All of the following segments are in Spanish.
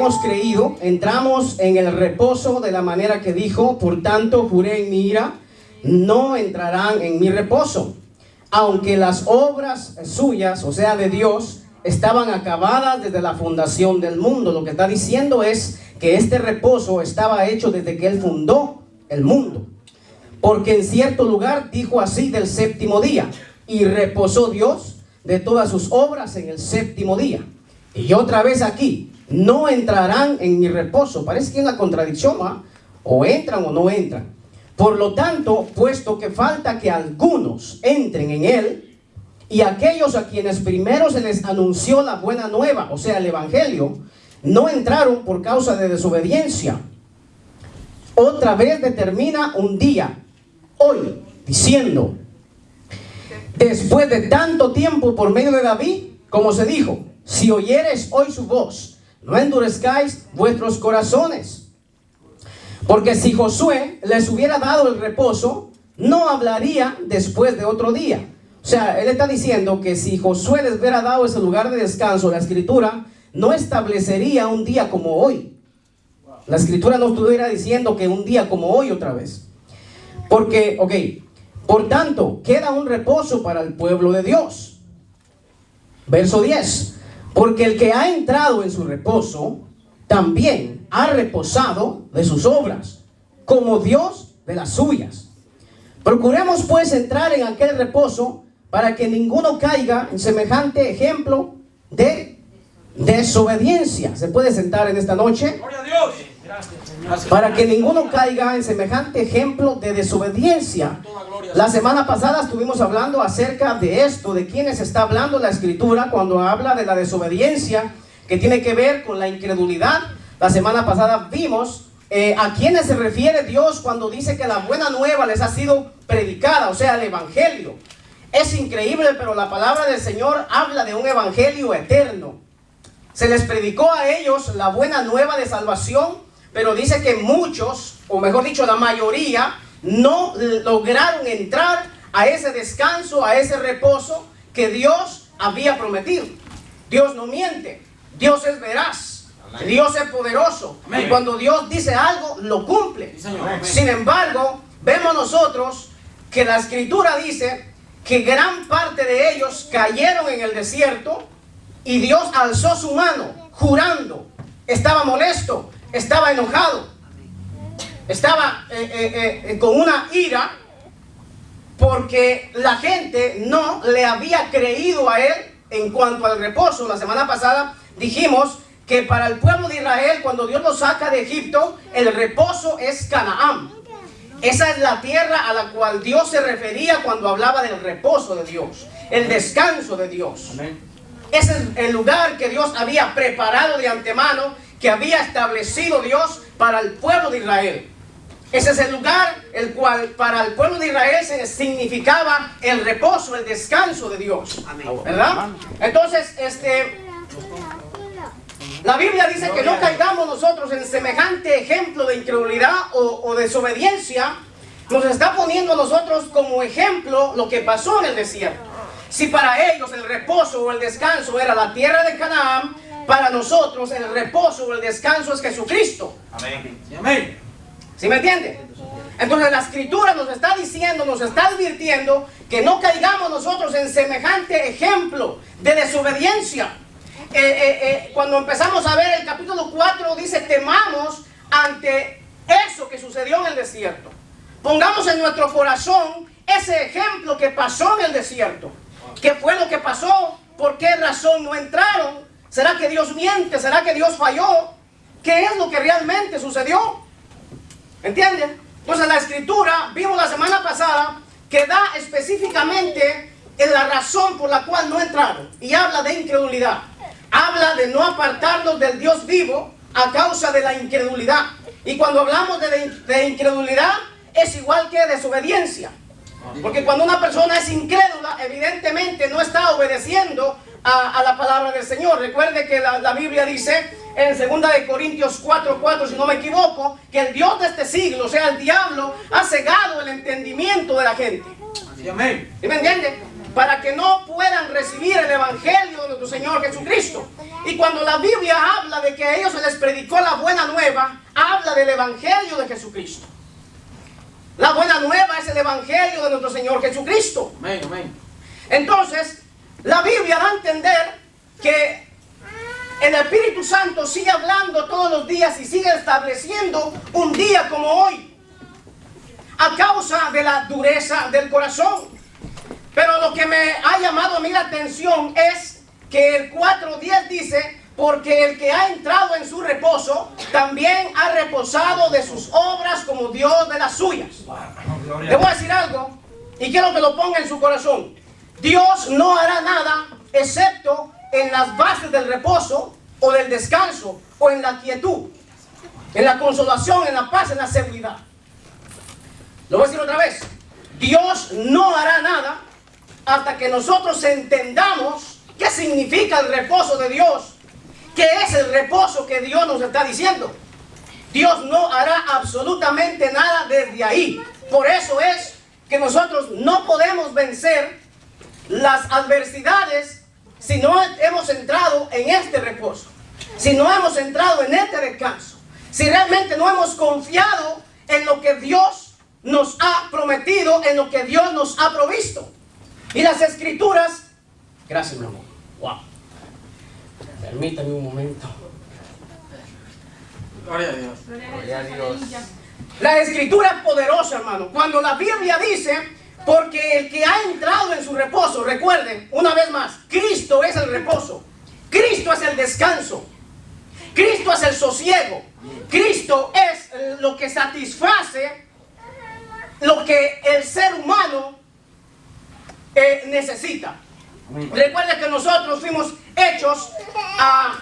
hemos creído, entramos en el reposo de la manera que dijo: por tanto juré en mi ira, no entrarán en mi reposo. Aunque las obras suyas, o sea de Dios, estaban acabadas desde la fundación del mundo. Lo que está diciendo es que este reposo estaba hecho desde que Él fundó el mundo. Porque en cierto lugar dijo así del séptimo día: y reposó Dios de todas sus obras en el séptimo día. Y otra vez aquí: no entrarán en mi reposo. Parece que es una contradicción, ¿ah? O entran o no entran. Por lo tanto, puesto que falta que algunos entren en él, y aquellos a quienes primero se les anunció la buena nueva, o sea el evangelio, no entraron por causa de desobediencia, otra vez determina un día, hoy, diciendo: después de tanto tiempo por medio de David, como se dijo: si oyeres hoy su voz, no endurezcáis vuestros corazones. Porque si Josué les hubiera dado el reposo, no hablaría después de otro día. O sea, él está diciendo que si Josué les hubiera dado ese lugar de descanso, la escritura no establecería un día como hoy. La escritura no estuviera diciendo que un día como hoy otra vez. Porque, por tanto, queda un reposo para el pueblo de Dios. Verso 10. Porque el que ha entrado en su reposo, también ha reposado de sus obras, como Dios de las suyas. Procuremos pues entrar en aquel reposo, para que ninguno caiga en semejante ejemplo de desobediencia. ¿Se puede sentar en esta noche? ¡Gloria a Dios! Gracias. Para que ninguno caiga en semejante ejemplo de desobediencia. La semana pasada estuvimos hablando acerca de esto, de quiénes está hablando la escritura cuando habla de la desobediencia, que tiene que ver con la incredulidad. La semana pasada vimos a quiénes se refiere Dios cuando dice que la buena nueva les ha sido predicada, o sea, el evangelio. Es increíble, pero la palabra del Señor habla de un evangelio eterno. Se les predicó a ellos la buena nueva de salvación, pero dice que muchos, o mejor dicho, la mayoría, no lograron entrar a ese descanso, a ese reposo que Dios había prometido. Dios no miente. Dios es veraz. Amén. Dios es poderoso. Amén. Y cuando Dios dice algo, lo cumple. Sí, sin embargo, vemos nosotros que la escritura dice que gran parte de ellos cayeron en el desierto y Dios alzó su mano jurando. Estaba molesto, estaba enojado, estaba con una ira porque la gente no le había creído a él en cuanto al reposo. La semana pasada dijimos que para el pueblo de Israel, cuando Dios los saca de Egipto, el reposo es Canaán. Esa es la tierra a la cual Dios se refería cuando hablaba del reposo de Dios, el descanso de Dios. Amén. Ese es el lugar que Dios había preparado de antemano, que había establecido Dios para el pueblo de Israel. Ese es el lugar el cual para el pueblo de Israel significaba el reposo, el descanso de Dios. Amén. ¿Verdad? Entonces, la Biblia dice que no caigamos nosotros en semejante ejemplo de incredulidad o desobediencia. Nos está poniendo a nosotros como ejemplo lo que pasó en el desierto. Si para ellos el reposo o el descanso era la tierra de Canaán, para nosotros el reposo o el descanso es Jesucristo. Amén. Amén. ¿Sí me entiende? Entonces la escritura nos está diciendo, nos está advirtiendo que no caigamos nosotros en semejante ejemplo de desobediencia. Cuando empezamos a ver el capítulo 4 dice: temamos ante eso que sucedió en el desierto. Pongamos en nuestro corazón ese ejemplo que pasó en el desierto. ¿Qué fue lo que pasó? ¿Por qué razón no entraron? ¿Será que Dios miente? ¿Será que Dios falló? ¿Qué es lo que realmente sucedió? ¿Entienden? Entonces la escritura, vimos la semana pasada, que da específicamente en la razón por la cual no entraron. Y habla de incredulidad. Habla de no apartarnos del Dios vivo a causa de la incredulidad. Y cuando hablamos de incredulidad, es igual que desobediencia. Porque cuando una persona es incrédula, evidentemente no está obedeciendo a la palabra del Señor. Recuerde que la Biblia dice en 2 Corintios 4:4, si no me equivoco, que el Dios de este siglo, o sea el diablo, ha cegado el entendimiento de la gente. Amén. ¿Sí me entiende? para que no puedan recibir el evangelio de nuestro Señor Jesucristo. Y cuando la Biblia habla de que a ellos se les predicó la buena nueva, habla del evangelio de Jesucristo. La buena nueva es el evangelio de nuestro Señor Jesucristo. Amén, amén. Entonces, la Biblia da a entender que el Espíritu Santo sigue hablando todos los días y sigue estableciendo un día como hoy, a causa de la dureza del corazón. Pero lo que me ha llamado a mí la atención es que el 4:10 dice: porque el que ha entrado en su reposo, también ha reposado de sus obras como Dios de las suyas. Le voy a decir algo y quiero que lo ponga en su corazón. Dios no hará nada excepto en las bases del reposo o del descanso o en la quietud, en la consolación, en la paz, en la seguridad. Lo voy a decir otra vez. Dios no hará nada hasta que nosotros entendamos qué significa el reposo de Dios, qué es el reposo que Dios nos está diciendo. Dios no hará absolutamente nada desde ahí. Por eso es que nosotros no podemos vencer las adversidades si no hemos entrado en este reposo, si no hemos entrado en este descanso, si realmente no hemos confiado en lo que Dios nos ha prometido, en lo que Dios nos ha provisto. Y las escrituras, gracias mi amor, wow, permítame un momento. Gloria a Dios. Gloria a Dios. La escritura es poderosa, hermano. Cuando la Biblia dice: porque el que ha entrado en su reposo, recuerden, una vez más, Cristo es el reposo, Cristo es el descanso, Cristo es el sosiego, Cristo es lo que satisface lo que el ser humano necesita. Recuerden que nosotros fuimos hechos a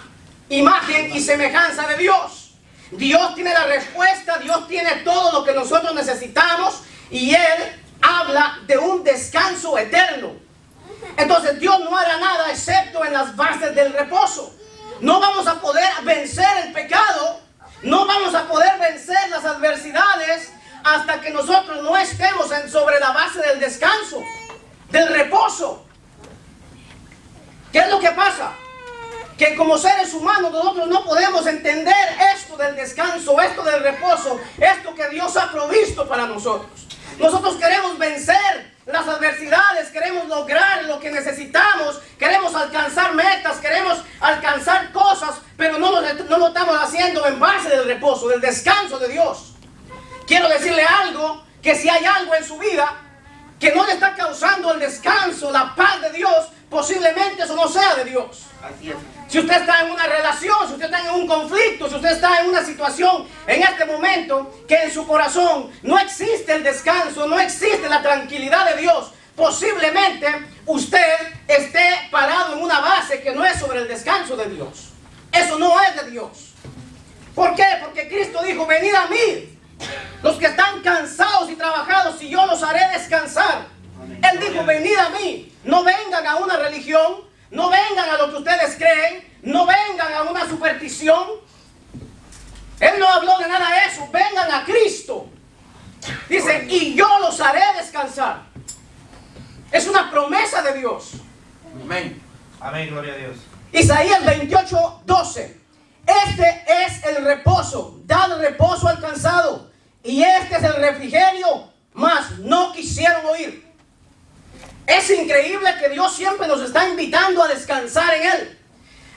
imagen y semejanza de Dios. Dios tiene la respuesta, Dios tiene todo lo que nosotros necesitamos y Él habla de un descanso eterno. Entonces Dios no hará nada excepto en las bases del reposo. No vamos a poder vencer el pecado, no vamos a poder vencer las adversidades hasta que nosotros no estemos sobre la base del descanso, del reposo. ¿Qué es lo que pasa? Que como seres humanos nosotros no podemos entender esto del descanso, esto del reposo, esto que Dios ha provisto para nosotros. Nosotros queremos vencer las adversidades, queremos lograr lo que necesitamos, queremos alcanzar metas, queremos alcanzar cosas, pero no lo estamos haciendo en base del reposo, del descanso de Dios. Quiero decirle algo, que si hay algo en su vida que no le está causando el descanso, la paz de Dios, posiblemente eso no sea de Dios. Así es. Si usted está en una relación, si usted está en un conflicto, si usted está en una situación en este momento que en su corazón no existe el descanso, no existe la tranquilidad de Dios, posiblemente usted esté parado en una base que no es sobre el descanso de Dios. Eso no es de Dios. ¿Por qué? Porque Cristo dijo: venid a mí, los que están cansados y trabajados, y yo los haré descansar. Él dijo: venid a mí. No vengan a una religión, no vengan a lo que ustedes creen, no vengan a una superstición. Él no habló de nada de eso. Vengan a Cristo. Dice: y yo los haré descansar. Es una promesa de Dios. Amén. Amén, gloria a Dios. Isaías 28:12. Este es el reposo, dad reposo al cansado, y este es el refrigerio, mas no quisieron oír. Es increíble que Dios siempre nos está invitando a descansar en Él.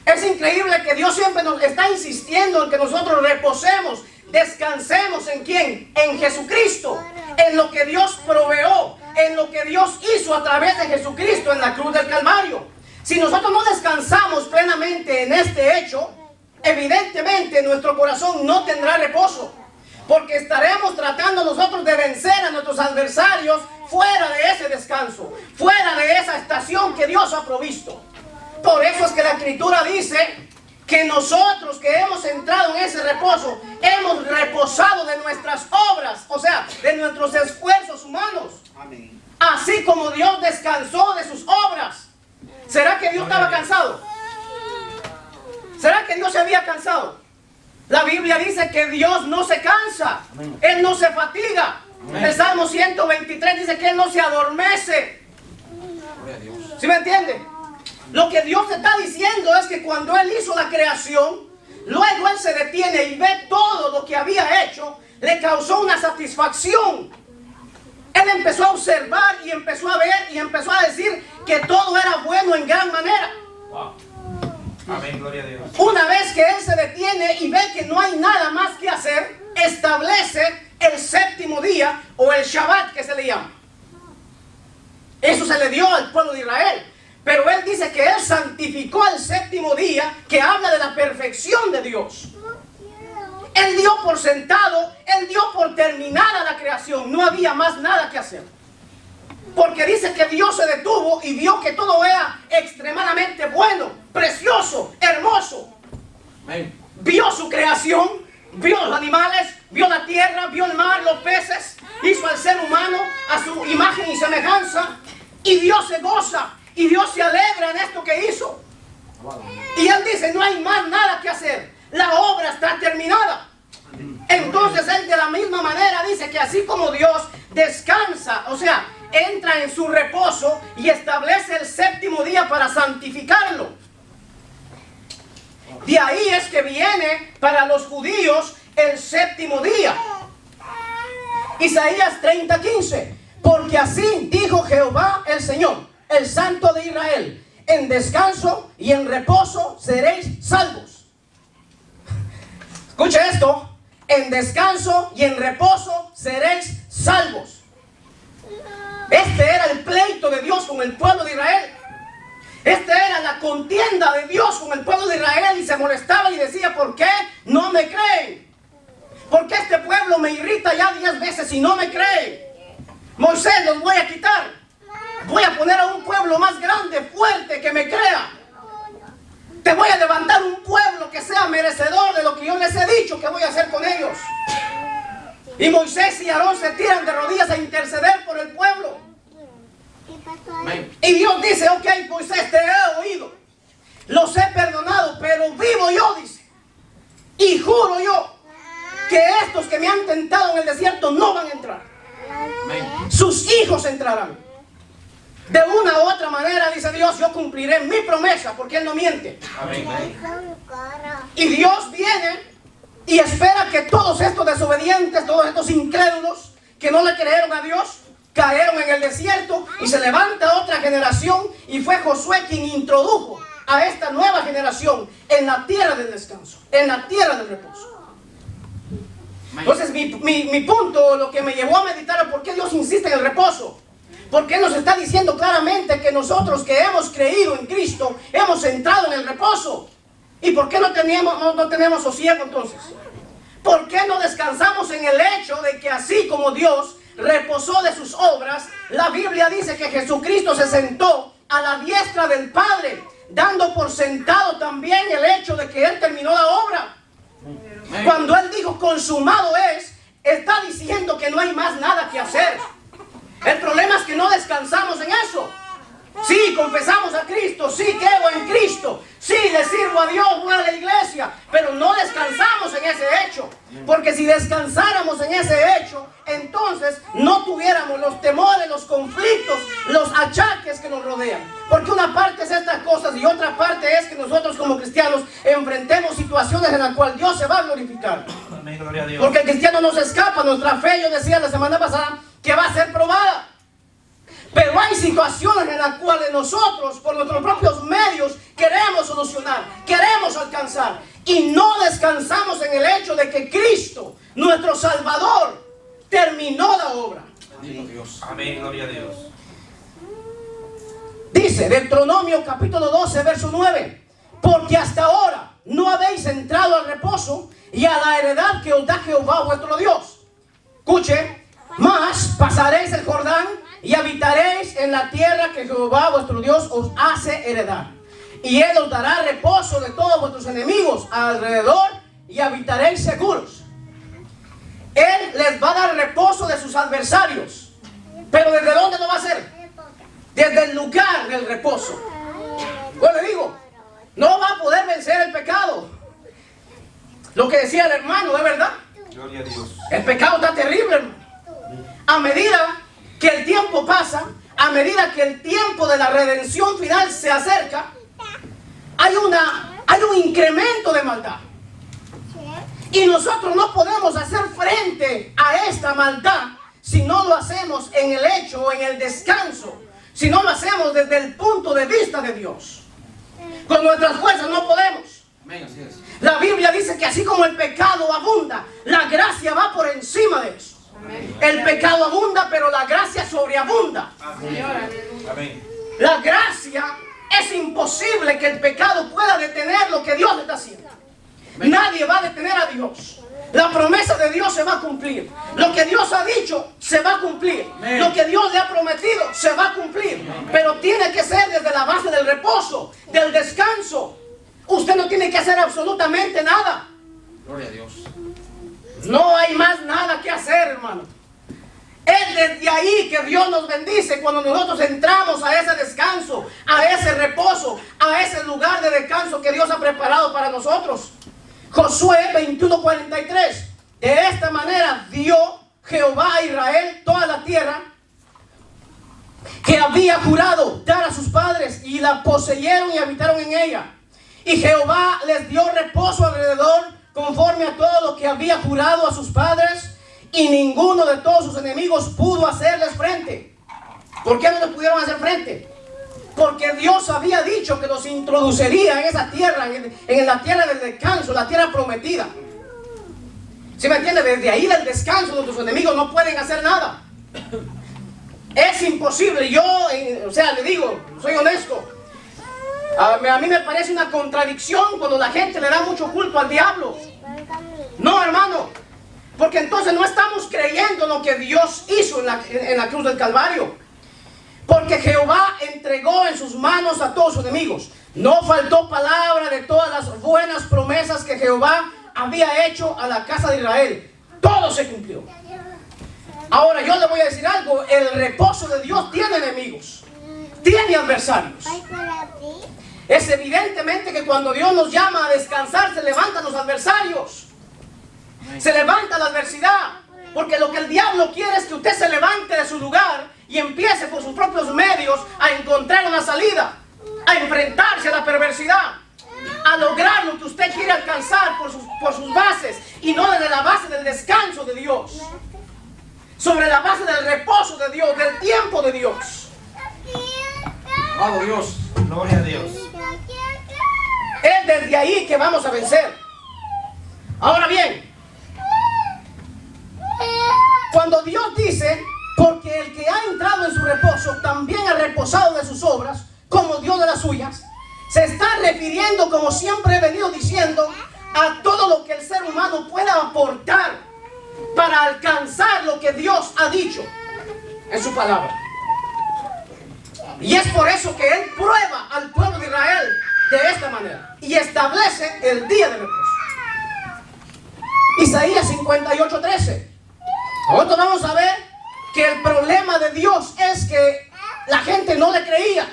Es increíble que Dios siempre nos está insistiendo en que nosotros reposemos, descansemos ¿en quién? En Jesucristo, en lo que Dios proveó, en lo que Dios hizo a través de Jesucristo en la cruz del Calvario. Si nosotros no descansamos plenamente en este hecho, evidentemente nuestro corazón no tendrá reposo, porque estaremos tratando nosotros de vencer a nuestros adversarios fuera de ese descanso, fuera de esa estación que Dios ha provisto. Por eso es que la Escritura dice que nosotros que hemos entrado en ese reposo, hemos reposado de nuestras obras, o sea, de nuestros esfuerzos humanos. Amén. Así como Dios descansó de sus obras. ¿Será que Dios estaba cansado? ¿Será que Dios se había cansado? La Biblia dice que Dios no se cansa. Él no se fatiga. El Salmo 123 dice que Él no se adormece. ¿Sí me entiende? Lo que Dios está diciendo es que cuando Él hizo la creación, luego Él se detiene y ve todo lo que había hecho, le causó una satisfacción. Él empezó a observar y empezó a ver y empezó a decir que todo era bueno en gran manera. Wow. Amén, gloria a Dios. Una vez que Él se detiene y ve que no hay nada más que hacer, establece el séptimo día o el Shabbat que se le llama. Eso se le dio al pueblo de Israel. Pero Él dice que Él santificó el séptimo día, que habla de la perfección de Dios. Él dio por sentado, Él dio por terminada la creación. No había más nada que hacer. Porque dice que Dios se detuvo y vio que todo era extremadamente bueno, precioso, hermoso. Vio su creación, vio los animales, vio la tierra, vio el mar, los peces. Hizo al ser humano a su imagen y semejanza. Y Dios se goza y Dios se alegra en esto que hizo. Y Él dice, no hay más nada que hacer. La obra está terminada. Entonces Él de la misma manera dice que así como Dios descansa, o sea, entra en su reposo y establece el séptimo día para santificarlo. De ahí es que viene para los judíos el séptimo día. Isaías 30:15. Porque así dijo Jehová el Señor, el Santo de Israel: en descanso y en reposo seréis salvos. Escuche esto. En descanso y en reposo seréis salvos. Este era el pleito de Dios con el pueblo de Israel. Esta era la contienda de Dios con el pueblo de Israel. Y se molestaba y decía, ¿por qué no me creen? ¿Por qué este pueblo me irrita ya 10 veces y no me creen? Moisés, los voy a quitar. Voy a poner a un pueblo más grande, fuerte, que me crea. Te voy a levantar un pueblo que sea merecedor de lo que yo les he dicho que voy a hacer con ellos. Y Moisés y Aarón se tiran de rodillas a interceder por el pueblo. Y Dios dice, ok, Moisés, te he oído. Los he perdonado, pero vivo yo, dice. Y juro yo que estos que me han tentado en el desierto no van a entrar. Sus hijos entrarán. De una u otra manera, dice Dios, yo cumpliré mi promesa, porque Él no miente. Amén. Y Dios viene y espera que todos estos desobedientes, todos estos incrédulos que no le creyeron a Dios, cayeron en el desierto, y se levanta otra generación, y fue Josué quien introdujo a esta nueva generación en la tierra del descanso, en la tierra del reposo. Entonces mi punto, lo que me llevó a meditar es por qué Dios insiste en el reposo. Porque Él nos está diciendo claramente que nosotros que hemos creído en Cristo hemos entrado en el reposo. ¿Y por qué no tenemos sosiego entonces? ¿Por qué no descansamos en el hecho de que así como Dios reposó de sus obras, la Biblia dice que Jesucristo se sentó a la diestra del Padre, dando por sentado también el hecho de que Él terminó la obra? Cuando Él dijo consumado es, está diciendo que no hay más nada que hacer. El problema es que no descansamos en eso. Sí, confesamos a Cristo, sí, creo en Cristo, sí, le sirvo a Dios, voy a la iglesia, pero no descansamos en ese hecho. Porque si descansáramos en ese hecho, entonces no tuviéramos los temores, los conflictos, los achaques que nos rodean. Porque una parte es estas cosas y otra parte es que nosotros como cristianos enfrentemos situaciones en las cuales Dios se va a glorificar. Amén, gloria a Dios. Porque el cristiano no se escapa, nuestra fe, yo decía la semana pasada, que va a ser probada. Pero hay situaciones en las cuales nosotros, por nuestros propios medios, queremos solucionar, queremos alcanzar. Y no descansamos en el hecho de que Cristo, nuestro Salvador, terminó la obra. Bendito Dios. Amén, gloria a Dios. Dice Deuteronomio capítulo 12, verso 9. Porque hasta ahora no habéis entrado al reposo y a la heredad que os da Jehová vuestro Dios. Escuche, mas pasaréis el Jordán y habitaréis en la tierra que Jehová vuestro Dios os hace heredar. Y Él os dará reposo de todos vuestros enemigos alrededor y habitaréis seguros. Él les va a dar reposo de sus adversarios. Pero ¿desde dónde lo va a hacer? Desde el lugar del reposo. Pues le digo, no va a poder vencer el pecado. Lo que decía el hermano, ¿es verdad? Gloria a Dios. El pecado está terrible, hermano. A medida que el tiempo pasa, a medida que el tiempo de la redención final se acerca, hay un incremento de maldad. Y nosotros no podemos hacer frente a esta maldad si no lo hacemos en el hecho o en el descanso, si no lo hacemos desde el punto de vista de Dios. Con nuestras fuerzas no podemos. La Biblia dice que así como el pecado abunda, la gracia va por encima de eso. El pecado abunda, pero la gracia sobreabunda. La gracia, es imposible que el pecado pueda detener lo que Dios está haciendo. Nadie va a detener a Dios. La promesa de Dios se va a cumplir. Lo que Dios ha dicho se va a cumplir. Lo que Dios le ha prometido se va a cumplir. Pero tiene que ser desde la base del reposo, del descanso. Usted no tiene que hacer absolutamente nada. Gloria a Dios. No hay más nada que hacer, hermano. Es desde ahí que Dios nos bendice cuando nosotros entramos a ese descanso, a ese reposo, a ese lugar de descanso que Dios ha preparado para nosotros. Josué 21:43. De esta manera dio Jehová a Israel toda la tierra que había jurado dar a sus padres, y la poseyeron y habitaron en ella. Y Jehová les dio reposo alrededor conforme a todo lo que había jurado a sus padres, y ninguno de todos sus enemigos pudo hacerles frente. ¿Por qué no les pudieron hacer frente? Porque Dios había dicho que los introduciría en esa tierra, en la tierra del descanso, la tierra prometida. ¿Sí me entiende? Desde ahí del descanso, donde sus enemigos no pueden hacer nada. Es imposible. Yo, le digo, soy honesto. A mí me parece una contradicción cuando la gente le da mucho culto al diablo. No, hermano. Porque entonces no estamos creyendo en lo que Dios hizo en la cruz del Calvario. Porque Jehová entregó en sus manos a todos sus enemigos. No faltó palabra de todas las buenas promesas que Jehová había hecho a la casa de Israel. Todo se cumplió. Ahora yo le voy a decir algo. El reposo de Dios tiene enemigos. Tiene adversarios. Es evidentemente que cuando Dios nos llama a descansar, se levantan los adversarios. Se levanta la adversidad. Porque lo que el diablo quiere es que usted se levante de su lugar y empiece por sus propios medios a encontrar una salida, a enfrentarse a la perversidad, a lograr lo que usted quiere alcanzar por sus bases, y no desde la base del descanso de Dios, sobre la base del reposo de Dios, del tiempo de Dios. Amado Dios, gloria a Dios. Es desde ahí que vamos a vencer. Ahora bien, cuando Dios dice, porque el que ha entrado en su reposo también ha reposado de sus obras, como Dios de las suyas, se está refiriendo, como siempre he venido diciendo, a todo lo que el ser humano pueda aportar para alcanzar lo que Dios ha dicho en su palabra. Y es por eso que Él prueba al pueblo de Israel de esta manera y establece el día de reposo. Isaías 58:13. Nosotros vamos a ver que el problema de Dios es que la gente no le creía.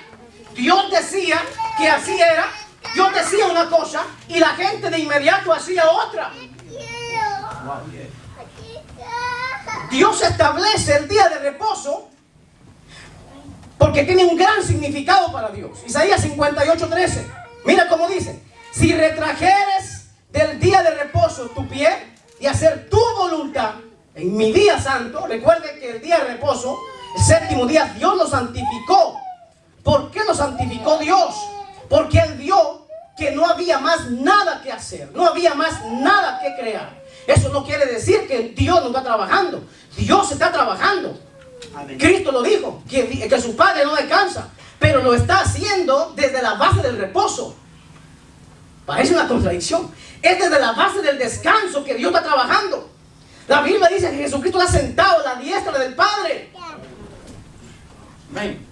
Dios decía que así era, Dios decía una cosa y la gente de inmediato hacía otra. Dios establece el día de reposo porque tiene un gran significado para Dios. Isaías 58:13. Mira cómo dice: si retrajeres del día de reposo tu pie y hacer tu voluntad en mi día santo. Recuerde que el día de reposo, el séptimo día, Dios lo santificó. ¿Por qué lo santificó Dios? Porque Él vio que no había más nada que hacer, no había más nada que crear. Eso no quiere decir que Dios no está trabajando. Dios está trabajando. Amén. Cristo lo dijo, que su Padre no descansa, pero lo está haciendo desde la base del reposo. Parece una contradicción. Es desde la base del descanso que Dios está trabajando. La Biblia dice que Jesucristo está sentado a la diestra del Padre. Amén.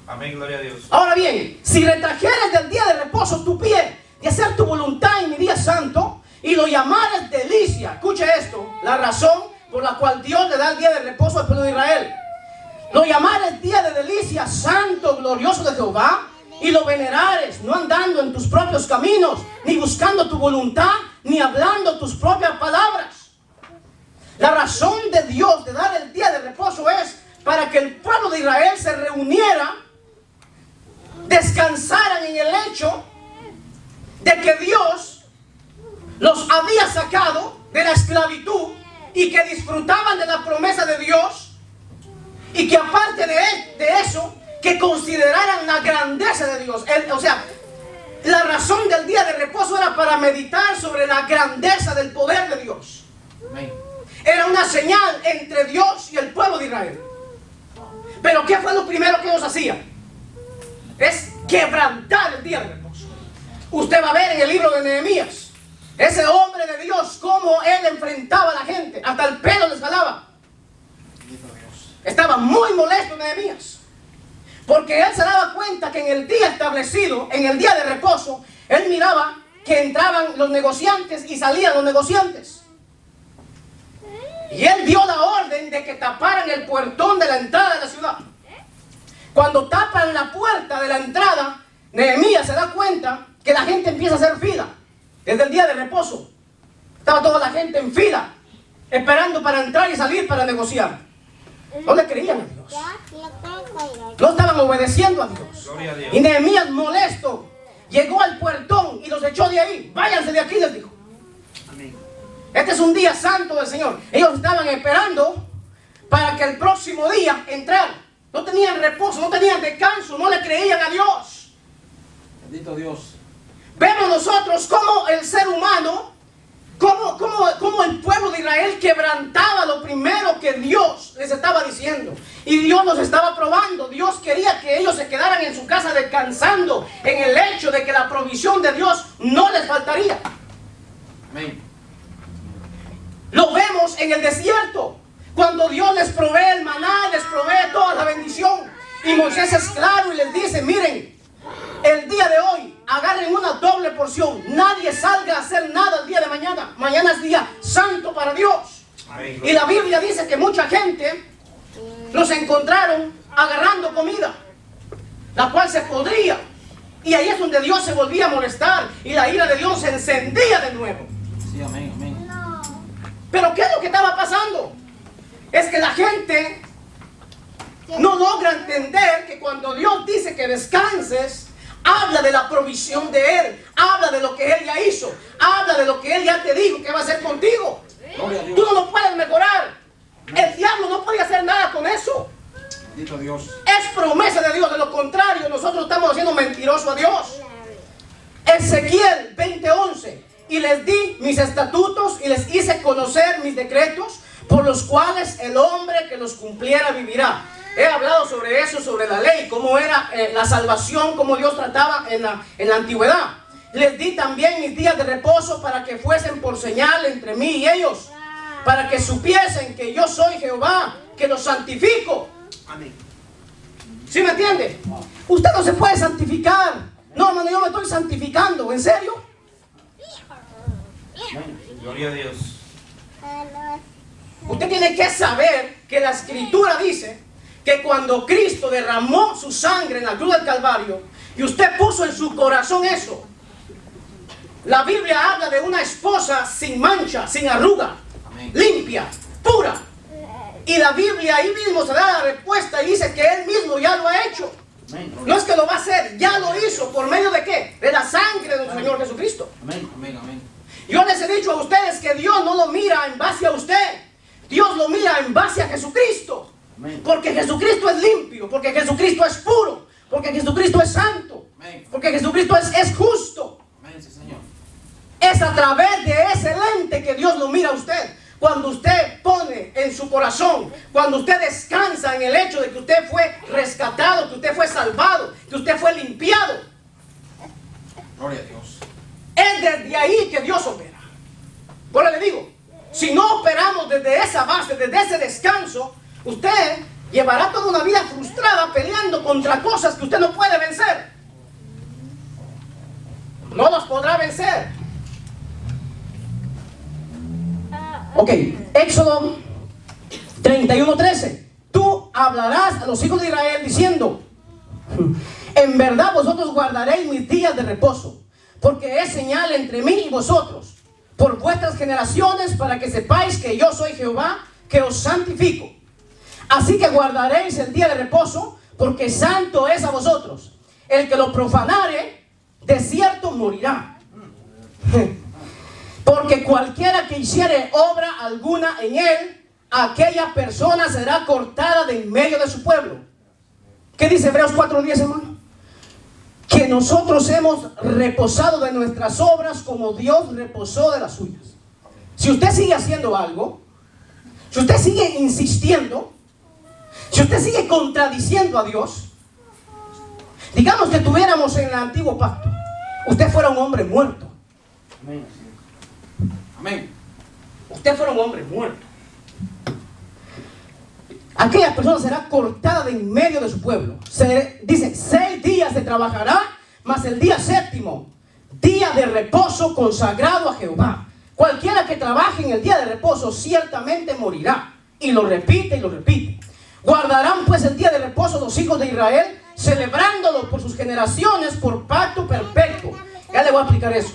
Amén, gloria a Dios. Ahora bien, si retrajeres del día de reposo tu pie y hacer tu voluntad en mi día santo y lo llamares delicia. Escuche esto, la razón por la cual Dios le da el día de reposo al pueblo de Israel. Lo llamares día de delicia, santo, glorioso de Jehová, y lo venerares, no andando en tus propios caminos, ni buscando tu voluntad, ni hablando tus propias palabras. La razón de Dios de dar el día de reposo es para que el pueblo de Israel se reuniera, descansaran en el hecho de que Dios los había sacado de la esclavitud y que disfrutaban de la promesa de Dios, y que aparte de eso, que consideraran la grandeza de Dios. O sea, la razón del día de reposo era para meditar sobre la grandeza del poder de Dios. Amén. Era una señal entre Dios y el pueblo de Israel. Pero ¿qué fue lo primero que ellos hacían? Es quebrantar el día de reposo. Usted va a ver en el libro de Nehemías, ese hombre de Dios, cómo él enfrentaba a la gente, hasta el pelo les jalaba. Estaba muy molesto Nehemías, porque él se daba cuenta que en el día establecido, en el día de reposo, él miraba que entraban los negociantes y salían los negociantes. Y él dio la orden de que taparan el puertón de la entrada de la ciudad. Cuando tapan la puerta de la entrada, Nehemías se da cuenta que la gente empieza a hacer fila. Desde el día de reposo estaba toda la gente en fila, esperando para entrar y salir para negociar. No le creían a Dios, no estaban obedeciendo a Dios. Gloria a Dios. Y Nehemías, molesto, llegó al puertón y los echó de ahí. Váyanse de aquí, les dijo. Amén. Este es un día santo del Señor. Ellos estaban esperando para que el próximo día entraran. No tenían reposo, no tenían descanso, no le creían a Dios. Bendito Dios. Vemos nosotros cómo el ser humano, cómo el pueblo de Israel quebrantaba lo primero que Dios les estaba diciendo. Y Dios los estaba probando. Dios quería que ellos se quedaran en su casa descansando en el hecho de que la provisión de Dios no les faltaría. Amén. Lo vemos en el desierto, cuando Dios les provee el maná, les provee toda la bendición. Y Moisés es claro y les dice, miren, el día de hoy agarren una doble porción. Nadie salga a hacer nada el día de mañana. Mañana es día santo para Dios. Amén. Y la Biblia dice que mucha gente los encontraron agarrando comida, la cual se podría. Y ahí es donde Dios se volvía a molestar y la ira de Dios se encendía de nuevo. Sí, amén, amén. Pero ¿qué es lo que estaba pasando? Es que la gente no logra entender que cuando Dios dice que descanses, habla de la provisión de Él, habla de lo que Él ya hizo, habla de lo que Él ya te dijo que va a hacer contigo. Gloria a Dios. Tú no lo puedes mejorar. El diablo no puede hacer nada con eso. Bendito Dios. Es promesa de Dios. De lo contrario, nosotros estamos haciendo mentiroso a Dios. Ezequiel 20:11. Y les di mis estatutos y les hice conocer mis decretos, por los cuales el hombre que los cumpliera vivirá. He hablado sobre eso, sobre la ley, cómo era la salvación, cómo Dios trataba en la antigüedad. Les di también mis días de reposo para que fuesen por señal entre mí y ellos, para que supiesen que yo soy Jehová, que los santifico. Amén. ¿Sí me entiende? Usted no se puede santificar. No, hermano, yo me estoy santificando. ¿En serio? Gloria a Dios. Usted tiene que saber que la Escritura dice que cuando Cristo derramó su sangre en la cruz del Calvario y usted puso en su corazón eso, la Biblia habla de una esposa sin mancha, sin arruga, Amén. limpia, pura. Y la Biblia ahí mismo se da la respuesta y dice que Él mismo ya lo ha hecho. Amén. No es que lo va a hacer, ya lo hizo. ¿Por medio de qué? De la sangre de nuestro Señor Jesucristo. Amén. Amén. Amén. Yo les he dicho a ustedes que Dios no lo mira en base a usted. Dios lo mira en base a Jesucristo. Amén. Porque Jesucristo es limpio, porque Jesucristo es puro, porque Jesucristo es santo, Amén. porque Jesucristo es justo. Amén, sí, Señor. Es a través de ese lente que Dios lo mira a usted. Cuando usted pone en su corazón, cuando usted descansa en el hecho de que usted fue rescatado, que usted fue salvado, que usted fue limpiado. Gloria a Dios. Es desde ahí que Dios opera. Por eso le digo, si no operamos desde esa base, desde ese descanso, usted llevará toda una vida frustrada peleando contra cosas que usted no puede vencer. No las podrá vencer. Ok, Éxodo 31:13. Tú hablarás a los hijos de Israel diciendo: en verdad vosotros guardaréis mis días de reposo, porque es señal entre mí y vosotros, por vuestras generaciones, para que sepáis que yo soy Jehová, que os santifico. Así que guardaréis el día de reposo, porque santo es a vosotros. El que lo profanare, de cierto morirá. Porque cualquiera que hiciere obra alguna en él, aquella persona será cortada de en medio de su pueblo. ¿Qué dice Hebreos 4:10, hermano? Que nosotros hemos reposado de nuestras obras como Dios reposó de las suyas. Si usted sigue haciendo algo, si usted sigue insistiendo, si usted sigue contradiciendo a Dios, digamos que estuviéramos en el antiguo pacto, usted fuera un hombre muerto. Amén. Amén. Usted fuera un hombre muerto. Aquella persona será cortada de en medio de su pueblo. Dice, 6 días se trabajará, mas el día séptimo, día de reposo consagrado a Jehová. Cualquiera que trabaje en el día de reposo ciertamente morirá. Y lo repite y lo repite. Guardarán pues el día de reposo los hijos de Israel, celebrándolo por sus generaciones por pacto perpetuo. Ya le voy a explicar eso.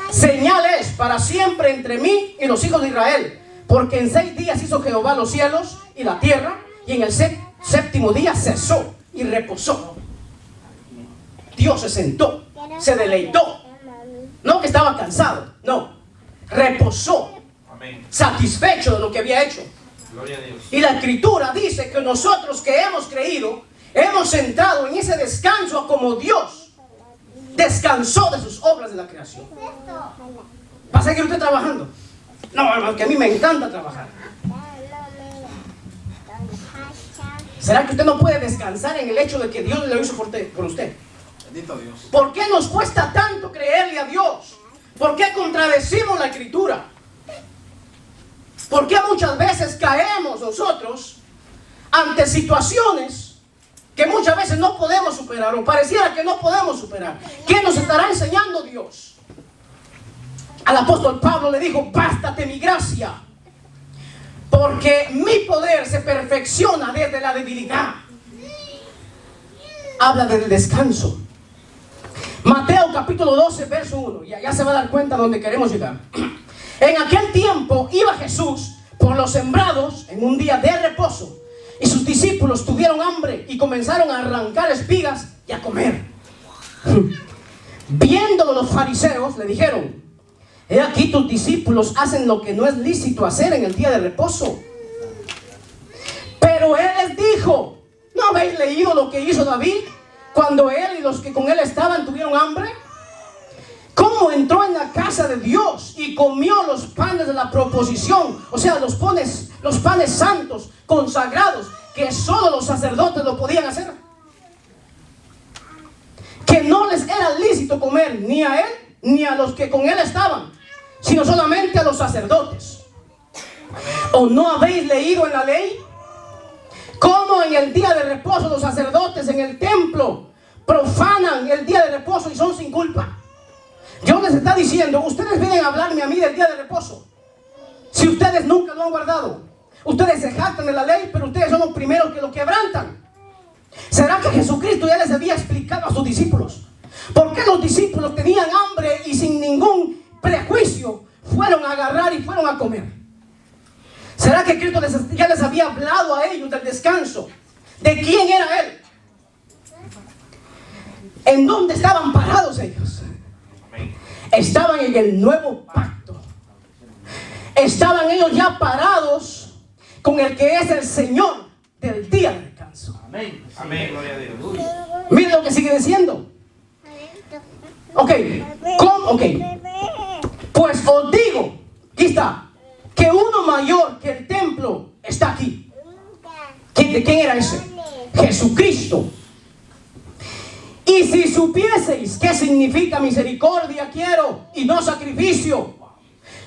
Señal es para siempre entre mí y los hijos de Israel, porque en 6 días hizo Jehová los cielos y la tierra, y en el séptimo día cesó y reposó. Dios se sentó, se deleitó. No que estaba cansado, no. Reposó. Amén. Satisfecho de lo que había hecho. Gloria a Dios. Y la escritura dice que nosotros que hemos creído, hemos entrado en ese descanso como Dios descansó de sus obras de la creación. ¿Va a seguir usted trabajando? No, hermano, que a mí me encanta trabajar. ¿Será que usted no puede descansar en el hecho de que Dios lo hizo por usted? Bendito Dios. ¿Por qué nos cuesta tanto creerle a Dios? ¿Por qué contradecimos la escritura? ¿Por qué muchas veces caemos nosotros ante situaciones que muchas veces no podemos superar, o pareciera que no podemos superar? ¿Qué nos estará enseñando Dios? Al apóstol Pablo le dijo, bástate mi gracia, porque mi poder se perfecciona desde la debilidad. Habla del descanso. Mateo capítulo 12, verso 1. Ya se va a dar cuenta dónde queremos llegar. En aquel tiempo iba Jesús por los sembrados en un día de reposo, y sus discípulos tuvieron hambre y comenzaron a arrancar espigas y a comer. Viéndolo los fariseos le dijeron, he aquí tus discípulos hacen lo que no es lícito hacer en el día de reposo. Pero él les dijo, ¿no habéis leído lo que hizo David cuando él y los que con él estaban tuvieron hambre? ¿Cómo entró en la casa de Dios y comió los panes de la proposición? O sea, los panes santos, consagrados, que solo los sacerdotes lo podían hacer. Que no les era lícito comer ni a él ni a los que con él estaban, sino solamente a los sacerdotes. ¿O no habéis leído en la ley cómo en el día de reposo los sacerdotes en el templo profanan el día de reposo y son sin culpa? Dios les está diciendo, ustedes vienen a hablarme a mí del día de reposo, si ustedes nunca lo han guardado. Ustedes se jactan de la ley, pero ustedes son los primeros que lo quebrantan. ¿Será que Jesucristo ya les había explicado a sus discípulos por qué los discípulos tenían hambre y sin ningún prejuicio fueron a agarrar y fueron a comer? ¿Será que Cristo ya les había hablado a ellos del descanso? ¿De quién era Él? ¿En dónde estaban parados ellos? Estaban en el nuevo pacto. Estaban ellos ya parados con el que es el Señor del día de descanso. Amén. Amén. Gloria a Dios. Miren lo que sigue diciendo. Ok. Pues os digo, aquí está, que uno mayor que el templo está aquí. ¿De quién era ese? Jesucristo. Y si supieseis qué significa misericordia quiero y no sacrificio,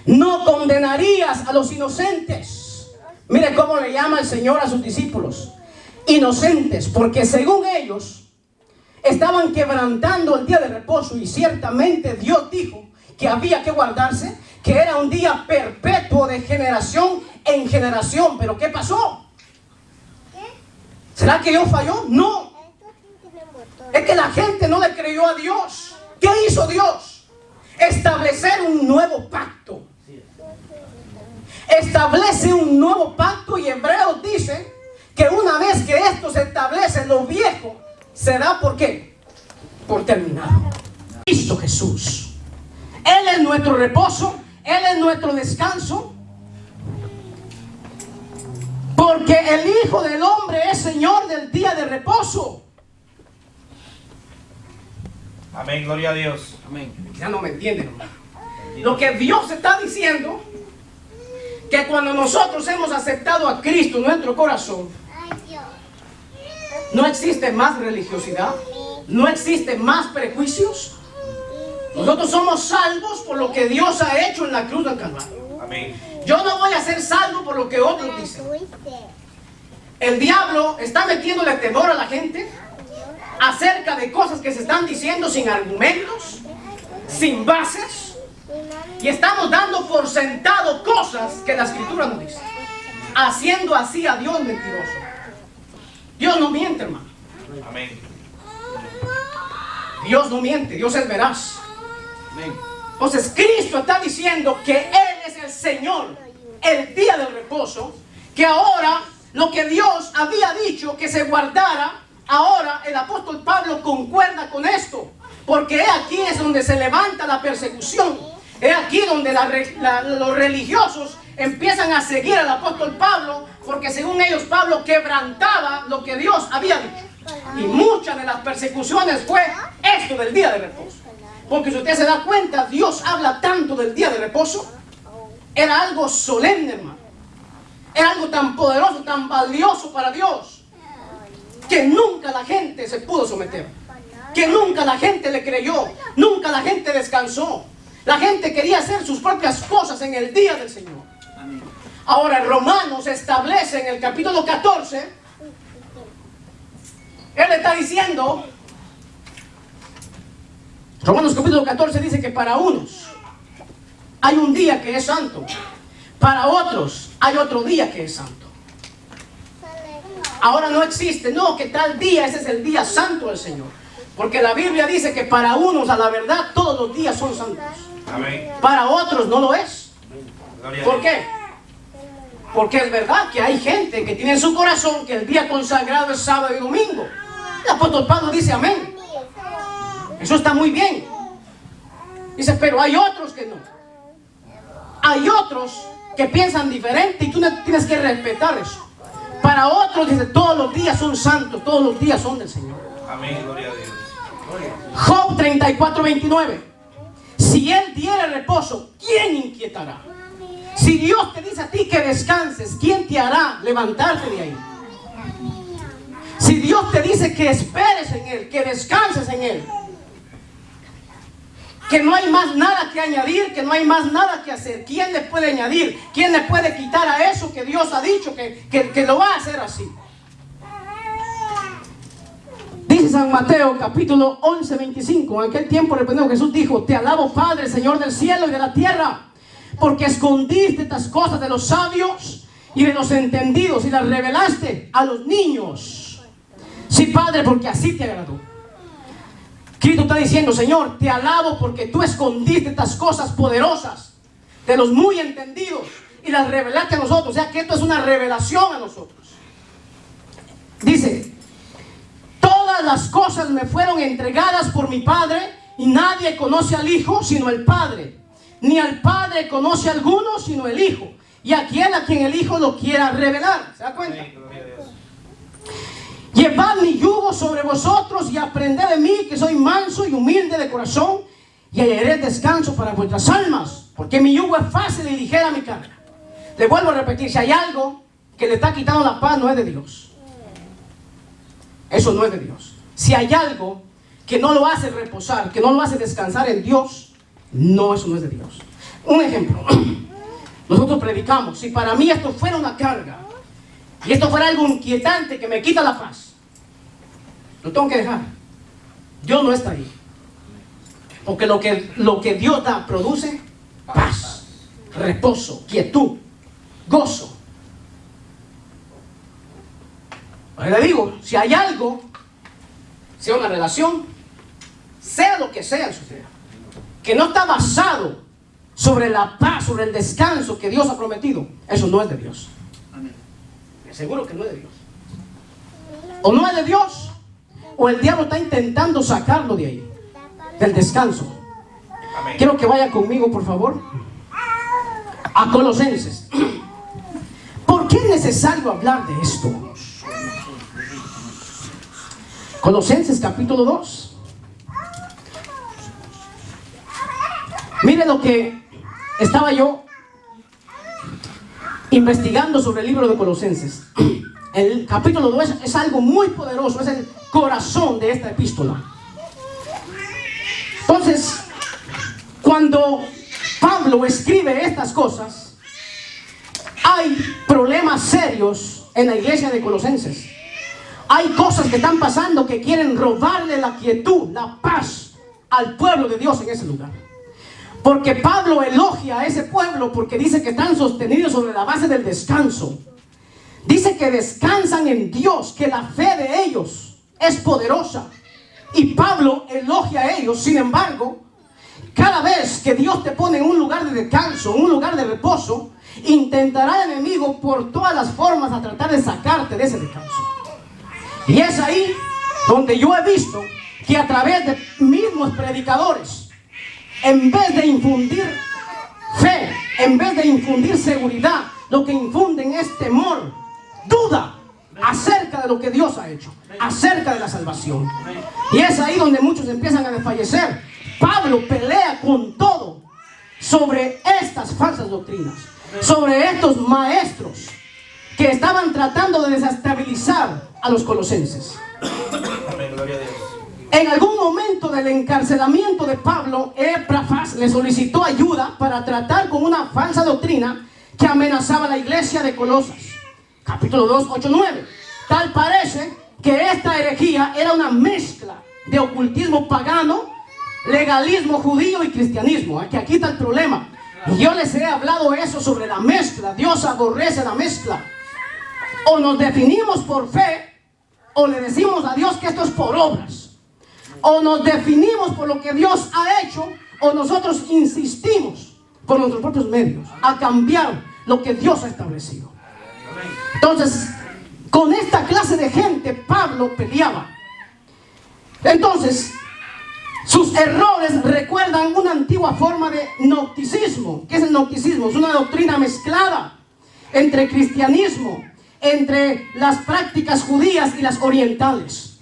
no condenarías a los inocentes. Mire cómo le llama el Señor a sus discípulos. Inocentes, porque según ellos estaban quebrantando el día de reposo, y ciertamente Dios dijo que había que guardarse, que era un día perpetuo de generación en generación. Pero ¿qué pasó? ¿Será que Dios falló? No. Es que la gente no le creyó a Dios. ¿Qué hizo Dios? Establecer un nuevo pacto. Establece un nuevo pacto, y Hebreos dice que una se establece, lo viejo se da ¿por qué? Por terminado. Cristo Jesús. Él es nuestro reposo, Él es nuestro descanso. Porque el Hijo del Hombre es Señor del día de reposo. Amén, gloria a Dios. Amén. Ya no me entienden, hermano. Lo que Dios está diciendo, que cuando nosotros hemos aceptado a Cristo en nuestro corazón, no existe más religiosidad, no existe más prejuicios. Nosotros somos salvos por lo que Dios ha hecho en la cruz del Calvario. Amén. Yo no voy a ser salvo por lo que otros dicen. El diablo está metiéndole temor a la gente acerca de cosas que se están diciendo sin argumentos, sin bases, y estamos dando por sentado cosas que la Escritura nos dice, haciendo así a Dios mentiroso. Dios no miente, hermano. Amén. Dios no miente, Dios es veraz. Amén. Entonces Cristo está diciendo que Él es el Señor, el día del reposo, que ahora lo que Dios había dicho que se guardara, ahora el apóstol Pablo concuerda con esto, porque aquí es donde se levanta la persecución, es aquí donde los religiosos empiezan a seguir al apóstol Pablo, porque según ellos Pablo quebrantaba lo que Dios había dicho, y muchas de las persecuciones fue esto del día de reposo. Porque si usted se da cuenta, Dios habla tanto del día de reposo, era algo solemne, hermano. Era algo tan poderoso, tan valioso para Dios, que nunca la gente se pudo someter, que nunca la gente le creyó, nunca la gente descansó. La gente quería hacer sus propias cosas en el día del Señor. Ahora Romanos establece en el capítulo 14, él está diciendo, Romanos capítulo 14 dice que para unos hay un día que es santo, para otros hay otro día que es santo. Ahora no existe, no, que tal día, ese es el día santo del Señor. Porque la Biblia dice que para unos, a la verdad, todos los días son santos. Amén. Para otros no lo es. ¿Por qué? Porque es verdad que hay gente que tiene en su corazón que el día consagrado es sábado y domingo. El apóstol Pablo dice amén. Eso está muy bien. Dice, pero hay otros que no. Hay otros que piensan diferente y tú tienes que respetar eso. Para otros, dice, todos los días son santos, todos los días son del Señor. Amén, gloria a Dios. Job 34:29. Si Él diere reposo, ¿quién inquietará? Si Dios te dice a ti que descanses, ¿quién te hará levantarte de ahí? Si Dios te dice que esperes en Él, que descanses en Él, que no hay más nada que añadir, que no hay más nada que hacer, ¿quién le puede añadir? ¿Quién le puede quitar a eso que Dios ha dicho que lo va a hacer así? Dice San Mateo capítulo 11:25. En aquel tiempo respondió Jesús, dijo: te alabo, Padre, Señor del cielo y de la tierra, porque escondiste estas cosas de los sabios y de los entendidos y las revelaste a los niños. Sí, Padre, porque así te agradó. Cristo está diciendo: Señor, te alabo porque tú escondiste estas cosas poderosas de los muy entendidos y las revelaste a nosotros. O sea que esto es una revelación a nosotros. Dice: todas las cosas me fueron entregadas por mi Padre, y nadie conoce al Hijo sino el Padre, ni al Padre conoce a alguno sino el Hijo, y aquel a quien el Hijo lo quiera revelar. ¿Se da cuenta? Llevad mi yugo sobre vosotros y aprended de mí, que soy manso y humilde de corazón, y hallaré descanso para vuestras almas, porque mi yugo es fácil y ligera mi carga. Le vuelvo a repetir: si hay algo que le está quitando la paz, no es de Dios. Eso no es de Dios. Si hay algo que no lo hace reposar, que no lo hace descansar en Dios, no, eso no es de Dios. Un ejemplo: nosotros predicamos. Si para mí esto fuera una carga y esto fuera algo inquietante que me quita la paz, lo tengo que dejar. Dios no está ahí. Porque lo que Dios da produce paz, reposo, quietud, gozo. Ahora le digo, si hay algo, sea una relación, sea lo que sea en su vida, que no está basado sobre la paz, sobre el descanso que Dios ha prometido, eso no es de Dios. Amén. Me aseguro que no es de Dios. O no es de Dios, o el diablo está intentando sacarlo de ahí, del descanso. Amén. Quiero que vaya conmigo, por favor, a Colosenses. ¿Por qué es necesario hablar de esto? Colosenses capítulo 2. Mire lo que estaba yo investigando sobre el libro de Colosenses. El capítulo 2 es algo muy poderoso, es el corazón de esta epístola. Entonces, cuando Pablo escribe estas cosas, hay problemas serios en la iglesia de Colosenses. Hay cosas que están pasando que quieren robarle la quietud, la paz al pueblo de Dios en ese lugar. Porque Pablo elogia a ese pueblo porque dice que están sostenidos sobre la base del descanso. Dice que descansan en Dios, que la fe de ellos es poderosa. Y Pablo elogia a ellos. Sin embargo, cada vez que Dios te pone en un lugar de descanso, en un lugar de reposo, intentará el enemigo por todas las formas a tratar de sacarte de ese descanso. Y es ahí donde yo he visto que a través de mismos predicadores, en vez de infundir fe, en vez de infundir seguridad, lo que infunden es temor, duda acerca de lo que Dios ha hecho, acerca de la salvación. Y es ahí donde muchos empiezan a desfallecer. Pablo pelea con todo sobre estas falsas doctrinas, sobre estos maestros que estaban tratando de desestabilizar a los colosenses. Amén, gloria a Dios. En algún momento del encarcelamiento de Pablo, Epafras le solicitó ayuda para tratar con una falsa doctrina que amenazaba a la iglesia de Colosas. Capítulo 2, 8, 9. Tal parece que esta herejía era una mezcla de ocultismo pagano, legalismo judío y cristianismo. Que aquí está el problema. Y yo les he hablado eso sobre la mezcla. Dios aborrece la mezcla. O nos definimos por fe, o le decimos a Dios que esto es por obras. O nos definimos por lo que Dios ha hecho, o nosotros insistimos por nuestros propios medios a cambiar lo que Dios ha establecido. Entonces, con esta clase de gente Pablo peleaba. Entonces, sus errores recuerdan una antigua forma de gnosticismo. ¿Qué es el gnosticismo? Es una doctrina mezclada entre cristianismo, entre las prácticas judías y las orientales,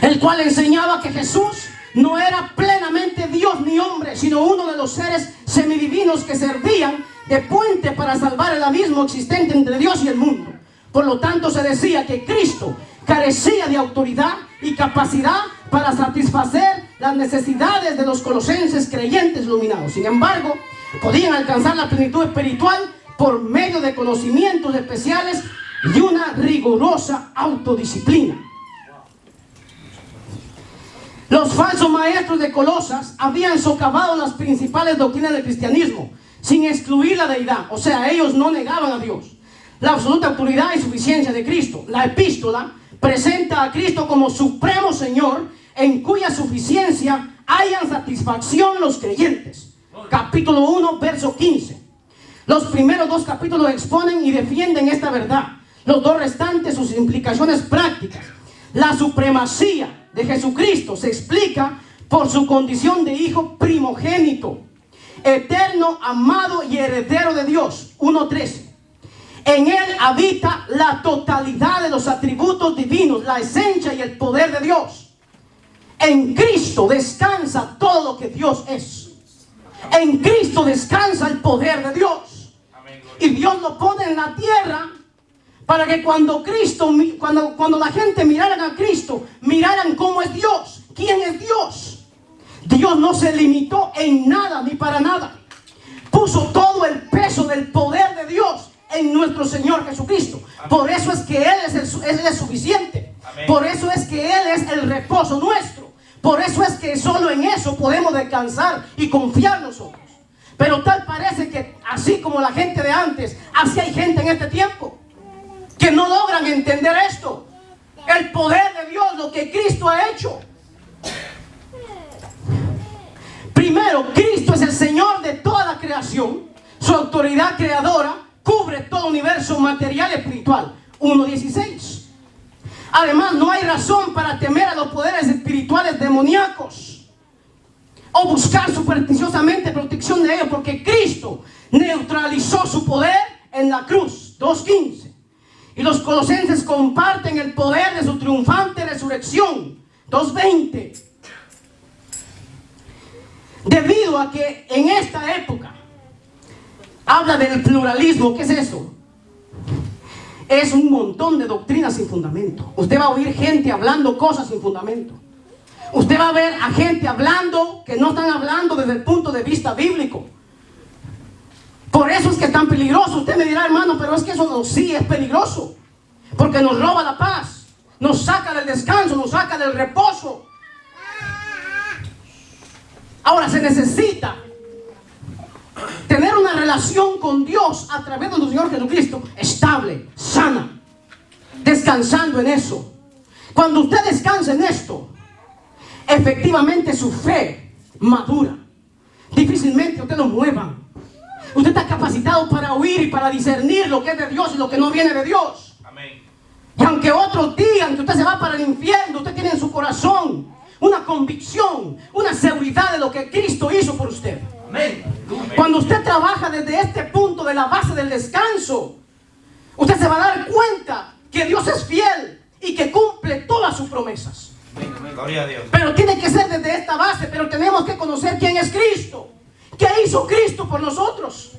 el cual enseñaba que Jesús no era plenamente Dios ni hombre, sino uno de los seres semidivinos que servían de puente para salvar el abismo existente entre Dios y el mundo. Por lo tanto, se decía que Cristo carecía de autoridad y capacidad para satisfacer las necesidades de los colosenses creyentes iluminados. Sin embargo, podían alcanzar la plenitud espiritual por medio de conocimientos especiales y una rigurosa autodisciplina. Los falsos maestros de Colosas habían socavado las principales doctrinas del cristianismo sin excluir la deidad. O sea, ellos no negaban a Dios, la absoluta autoridad y suficiencia de Cristo. La epístola presenta a Cristo como supremo Señor, en cuya suficiencia hayan satisfacción los creyentes. Capítulo 1, verso 15. Los primeros dos capítulos exponen y defienden esta verdad. Los dos restantes, sus implicaciones prácticas. La supremacía de Jesucristo se explica por su condición de hijo primogénito, eterno, amado y heredero de Dios. 1:13. En él habita la totalidad de los atributos divinos, la esencia y el poder de Dios. En Cristo descansa todo lo que Dios es. En Cristo descansa el poder de Dios. Y Dios lo pone en la tierra para que cuando la gente mirara a Cristo, miraran cómo es Dios, quién es Dios. Dios no se limitó en nada ni para nada. Puso todo el peso del poder de Dios en nuestro Señor Jesucristo. Por eso es que Él es suficiente. Por eso es que Él es el reposo nuestro. Por eso es que solo en eso podemos descansar y confiar nosotros. Pero tal parece que así como la gente de antes, así hay gente en este tiempo que no logran entender esto. El poder de Dios, lo que Cristo ha hecho. Primero, Cristo es el Señor de toda la creación. Su autoridad creadora cubre todo universo material y espiritual. 1:16. Además, no hay razón para temer a los poderes espirituales demoníacos o buscar supersticiosamente protección de ellos, porque Cristo neutralizó su poder en la cruz. 2:15. Y los colosenses comparten el poder de su triunfante resurrección. 2:20. Debido a que en esta época habla del pluralismo. ¿Qué es eso? Es un montón de doctrinas sin fundamento. Usted va a oír gente hablando cosas sin fundamento. Usted va a ver a gente hablando que no están hablando desde el punto de vista bíblico. Por eso es que es tan peligroso. Usted me dirá, hermano, pero es que eso no, sí es peligroso. Porque nos roba la paz, nos saca del descanso, nos saca del reposo. Ahora se necesita tener una relación con Dios a través de nuestro Señor Jesucristo estable, sana, descansando en eso. Cuando usted descansa en esto, efectivamente su fe madura. Difícilmente usted lo muevan. Usted está capacitado para oír y para discernir lo que es de Dios y lo que no viene de Dios. Amén. Y aunque otros digan que usted se va para el infierno, usted tiene en su corazón una convicción, una seguridad de lo que Cristo hizo por usted. Amén. Cuando usted trabaja desde este punto de la base del descanso, usted se va a dar cuenta que Dios es fiel y que cumple todas sus promesas. Amén. Gloria a Dios. Pero tiene que ser desde esta base. Pero tenemos que conocer quién es Cristo. ¿Qué hizo Cristo por nosotros?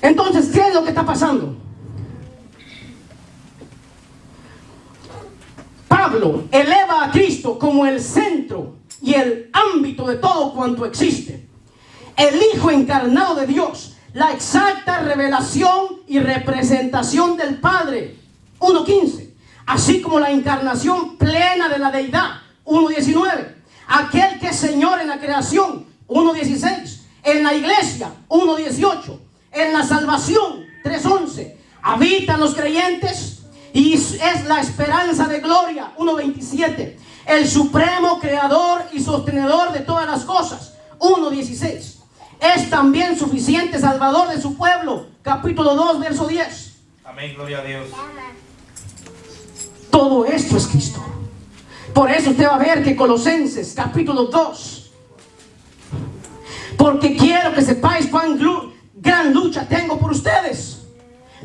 Entonces, ¿qué es lo que está pasando? Pablo eleva a Cristo como el centro y el ámbito de todo cuanto existe. El Hijo encarnado de Dios, la exacta revelación y representación del Padre. 1:15. Así como la encarnación plena de la deidad. 1:19. Aquel que es Señor en la creación. 1:16. En la iglesia. 1:18. En la salvación. 3:11. Habitan los creyentes y es la esperanza de gloria. 1:27. El supremo creador y sostenedor de todas las cosas. 1:16. Es también suficiente salvador de su pueblo. Capítulo 2, verso 10. Amén, gloria a Dios. Todo esto es Cristo. Por eso usted va a ver que Colosenses capítulo 2. Porque quiero que sepáis cuán gran lucha tengo por ustedes.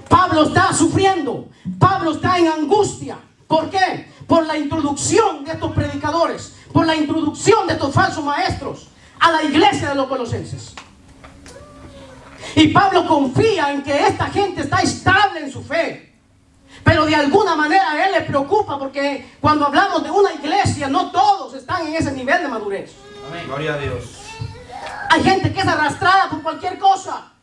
Pablo está sufriendo. Pablo está en angustia. ¿Por qué? Por la introducción de estos predicadores. Por la introducción de estos falsos maestros a la iglesia de los colosenses. Y Pablo confía en que esta gente está estable en su fe. Pero de alguna manera a él le preocupa, porque cuando hablamos de una iglesia, no todos están en ese nivel de madurez. Amén, gloria a Dios. Hay gente que es arrastrada por cualquier cosa.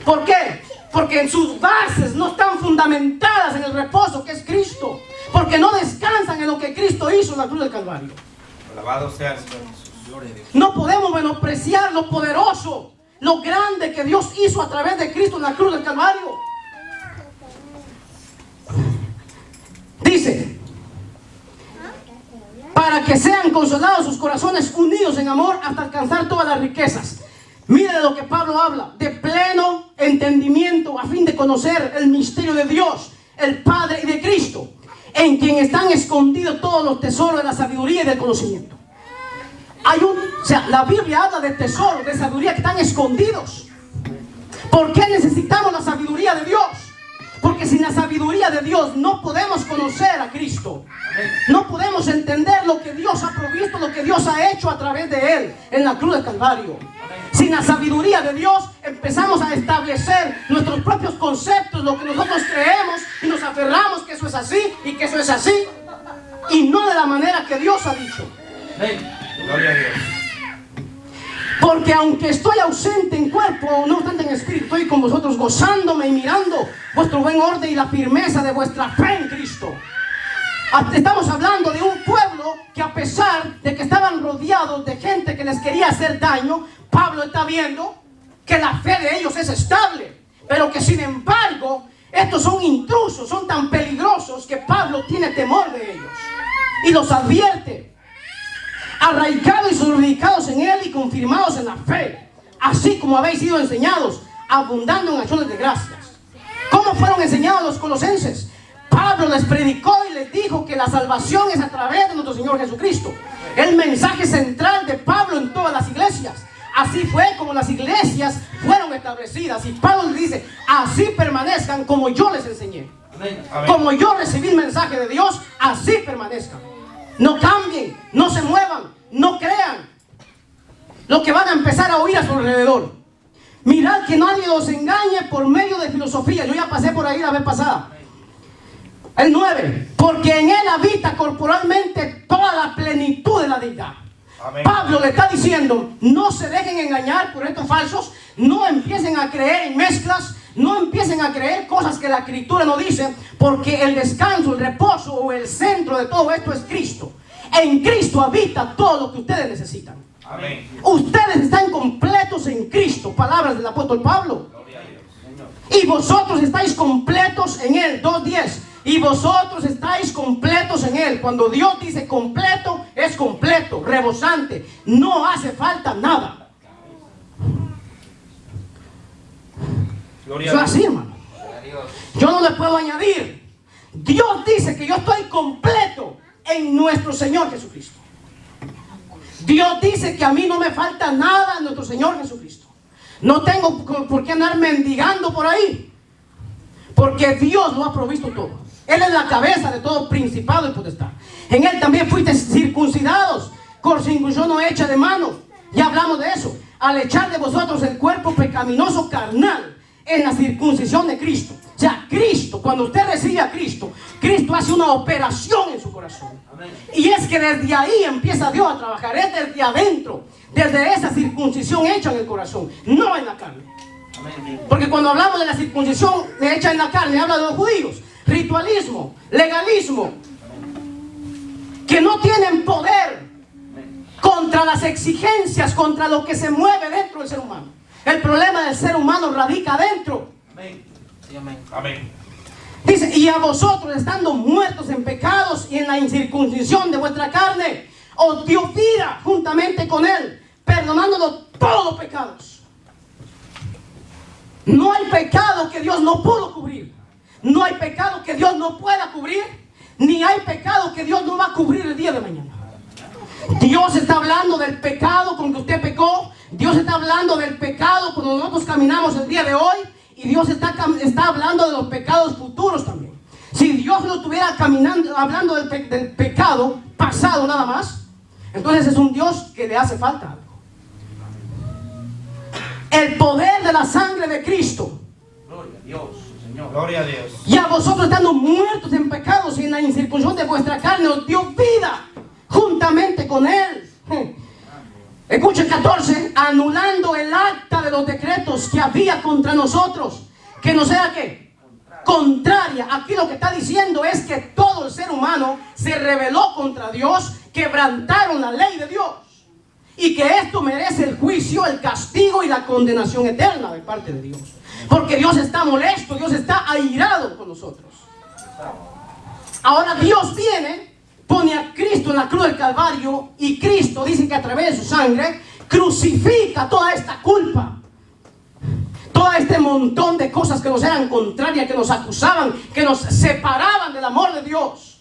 ¿Por qué? Porque en sus bases no están fundamentadas en el reposo que es Cristo. Porque no descansan en lo que Cristo hizo en la cruz del Calvario. Alabado sea el Señor Jesús. Gloria a Dios. No podemos menospreciar lo poderoso, lo grande que Dios hizo a través de Cristo en la cruz del Calvario. Dice, para que sean consolados sus corazones unidos en amor hasta alcanzar todas las riquezas. Mire de lo que Pablo habla, de pleno entendimiento a fin de conocer el misterio de Dios, el Padre y de Cristo, en quien están escondidos todos los tesoros de la sabiduría y del conocimiento. La Biblia habla de tesoros, de sabiduría que están escondidos. ¿Por qué necesitamos la sabiduría de Dios? Porque sin la sabiduría de Dios no podemos conocer a Cristo. No podemos entender lo que Dios ha provisto, lo que Dios ha hecho a través de Él en la cruz del Calvario. Sin la sabiduría de Dios empezamos a establecer nuestros propios conceptos, lo que nosotros creemos, y nos aferramos que eso es así y que eso es así, y no de la manera que Dios ha dicho. Gloria a Dios. Porque aunque estoy ausente en cuerpo, no obstante en espíritu, estoy con vosotros gozándome y mirando vuestro buen orden y la firmeza de vuestra fe en Cristo. Estamos hablando de un pueblo que, a pesar de que estaban rodeados de gente que les quería hacer daño, Pablo está viendo que la fe de ellos es estable, pero que sin embargo estos son intrusos, son tan peligrosos que Pablo tiene temor de ellos y los advierte. Arraigados y solidificados en Él y confirmados en la fe, así como habéis sido enseñados, abundando en acciones de gracias. ¿Cómo fueron enseñado a los colosenses. Pablo les predicó y les dijo que la salvación es a través de nuestro Señor Jesucristo. El mensaje central de Pablo en todas las iglesias. Así fue como las iglesias fueron establecidas. Y Pablo les dice, así permanezcan como yo les enseñé. Amén. Como yo recibí el mensaje de Dios, así permanezcan. No cambien, no se muevan, no crean lo que van a empezar a oír a su alrededor. Mirad que nadie los engañe por medio de filosofía. Yo ya pasé por ahí la vez pasada. El 9. Porque en él habita corporalmente toda la plenitud de la deidad. Amén. Pablo le está diciendo, no se dejen engañar por estos falsos. No empiecen a creer en mezclas. No empiecen a creer cosas que la Escritura no dice. Porque el descanso, el reposo o el centro de todo esto es Cristo. En Cristo habita todo lo que ustedes necesitan. Amén. Ustedes están completos en Cristo. Palabras del apóstol Pablo. Gloria a Dios, Señor. Y vosotros estáis completos en Él. 2:10. Y vosotros estáis completos en Él. Cuando Dios dice completo, es completo, rebosante. No hace falta nada. Gloria Eso es así, hermano. Yo no le puedo añadir. Dios dice que yo estoy completo en nuestro Señor Jesucristo. Dios dice que a mí no me falta nada en nuestro Señor Jesucristo. No tengo por qué andar mendigando por ahí. Porque Dios lo ha provisto todo. Él es la cabeza de todo principado y potestad. En Él también fuiste circuncidados con circuncisión no hecha de mano. Ya hablamos de eso. Al echar de vosotros el cuerpo pecaminoso carnal en la circuncisión de Cristo. O sea, Cristo, cuando usted recibe a Cristo, Cristo hace una operación en su corazón. Amén. Y es que desde ahí empieza Dios a trabajar. Es desde adentro, desde esa circuncisión hecha en el corazón, no en la carne. Amén. Porque cuando hablamos de la circuncisión hecha en la carne, habla de los judíos. Ritualismo, legalismo, que no tienen poder contra las exigencias, contra lo que se mueve dentro del ser humano. El problema del ser humano radica adentro. Amén. Amén. Dice, y a vosotros, estando muertos en pecados y en la incircuncisión de vuestra carne, os dio vida juntamente con Él, perdonándonos todos los pecados. No hay pecado que Dios no pudo cubrir. No hay pecado que Dios no pueda cubrir, ni hay pecado que Dios no va a cubrir el día de mañana. Dios está hablando del pecado con que usted pecó. Dios está hablando del pecado cuando nosotros caminamos el día de hoy. Y Dios está hablando de los pecados futuros también. Si Dios no estuviera hablando del pecado pasado nada más, entonces es un Dios que le hace falta algo. El poder de la sangre de Cristo. Gloria a Dios. Gloria a Dios. Y a vosotros, estando muertos en pecados y en la incircuncisión de vuestra carne, os dio vida juntamente con Él. Escuchen 14. Anulando el acta de los decretos que había contra nosotros, que no sea ¿qué? Contraria. Aquí lo que está diciendo es que todo el ser humano se rebeló contra Dios, quebrantaron la ley de Dios, y que esto merece el juicio, el castigo y la condenación eterna de parte de Dios. Porque Dios está molesto, Dios está airado con nosotros. Ahora Dios viene, pone a Cristo en la cruz del Calvario, y Cristo dice que a través de su sangre crucifica toda esta culpa, todo este montón de cosas que nos eran contrarias, que nos acusaban, que nos separaban del amor de Dios.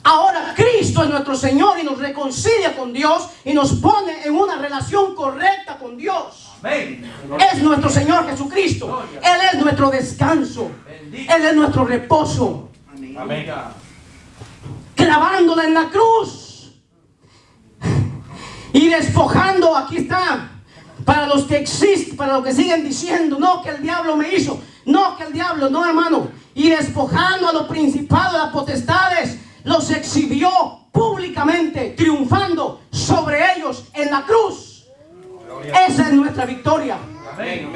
Ahora Cristo es nuestro Señor y nos reconcilia con Dios y nos pone en una relación correcta con Dios. Amén. Es nuestro Señor Jesucristo. Él es nuestro descanso. Él es nuestro reposo. Amén. Clavándola en la cruz y despojando, aquí está, para los que existen, para los que siguen diciendo, no, que el diablo me hizo, no, que el diablo, no, hermano, y despojando a los principados, a las potestades, los exhibió públicamente, triunfando sobre ellos en la cruz. Esa es nuestra victoria. Amén.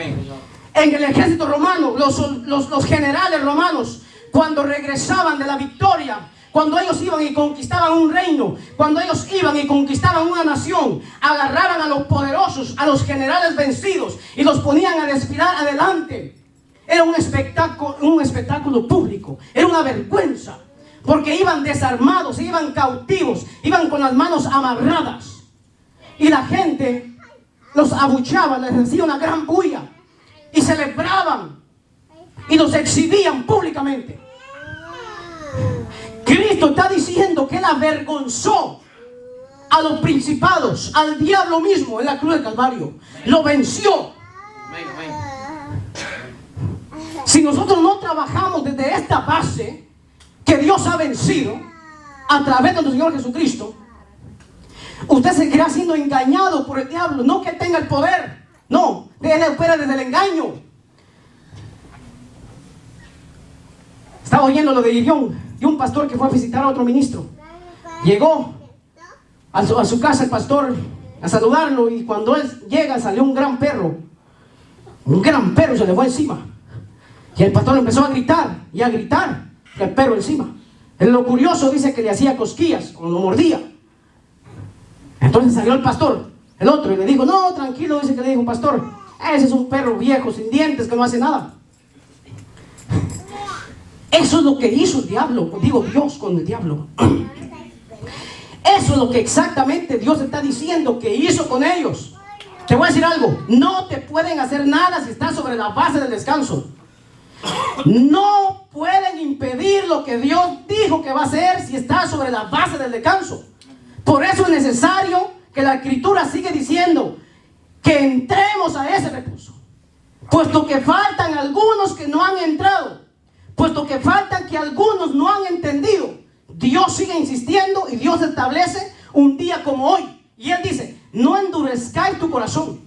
En el ejército romano, los generales romanos, cuando regresaban de la victoria, cuando ellos iban y conquistaban un reino, cuando ellos iban y conquistaban una nación, agarraban a los poderosos, a los generales vencidos, y los ponían a desfilar adelante. Era un espectáculo público, era una vergüenza, porque iban desarmados, iban cautivos, iban con las manos amarradas, y la gente los abuchaba, les hacía una gran bulla, y celebraban, y los exhibían públicamente. Cristo está diciendo que Él avergonzó a los principados, al diablo mismo en la cruz del Calvario. Lo venció. Si nosotros no trabajamos desde esta base que Dios ha vencido a través de nuestro Señor Jesucristo, usted seguirá siendo engañado por el diablo. No que tenga el poder, no, Él opera desde el engaño. Estaba oyendo lo de Irión, de un pastor que fue a visitar a otro ministro. Llegó a su casa el pastor a saludarlo, y cuando él llega salió un gran perro. Un gran perro se le fue encima. Y el pastor empezó a gritar y a gritar, el perro encima. Lo curioso dice que le hacía cosquillas cuando lo mordía. Entonces salió el pastor, el otro, y le dijo: no, tranquilo, dice que le dijo un pastor, ese es un perro viejo, sin dientes, que no hace nada. Eso es lo que hizo el diablo, digo Dios con el diablo. Eso es lo que exactamente Dios está diciendo que hizo con ellos. Te voy a decir algo: no te pueden hacer nada si estás sobre la base del descanso. No pueden impedir lo que Dios dijo que va a hacer si estás sobre la base del descanso. Por eso es necesario que la Escritura sigue diciendo que entremos a ese reposo, puesto que faltan algunos que no han entrado, puesto que faltan que algunos no han entendido. Dios sigue insistiendo y Dios establece un día como hoy, y Él dice: no endurezcáis tu corazón.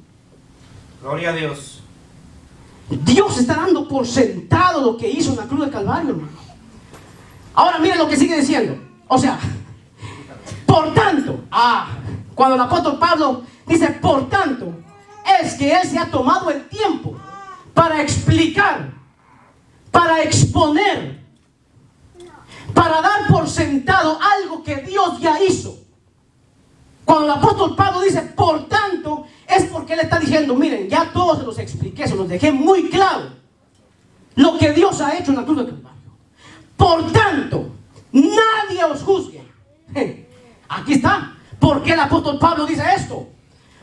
Gloria a Dios. Dios está dando por sentado lo que hizo en la cruz del Calvario, hermano. Ahora miren lo que sigue diciendo. O sea, por tanto, cuando el apóstol Pablo dice por tanto, es que Él se ha tomado el tiempo para explicar, para exponer, para dar por sentado algo que Dios ya hizo. Cuando el apóstol Pablo dice por tanto, es porque él está diciendo: miren, ya todos se los expliqué, se los dejé muy claro lo que Dios ha hecho en la cruz del Calvario. Por tanto, nadie os juzgue. Aquí está. ¿Por qué el apóstol Pablo dice esto?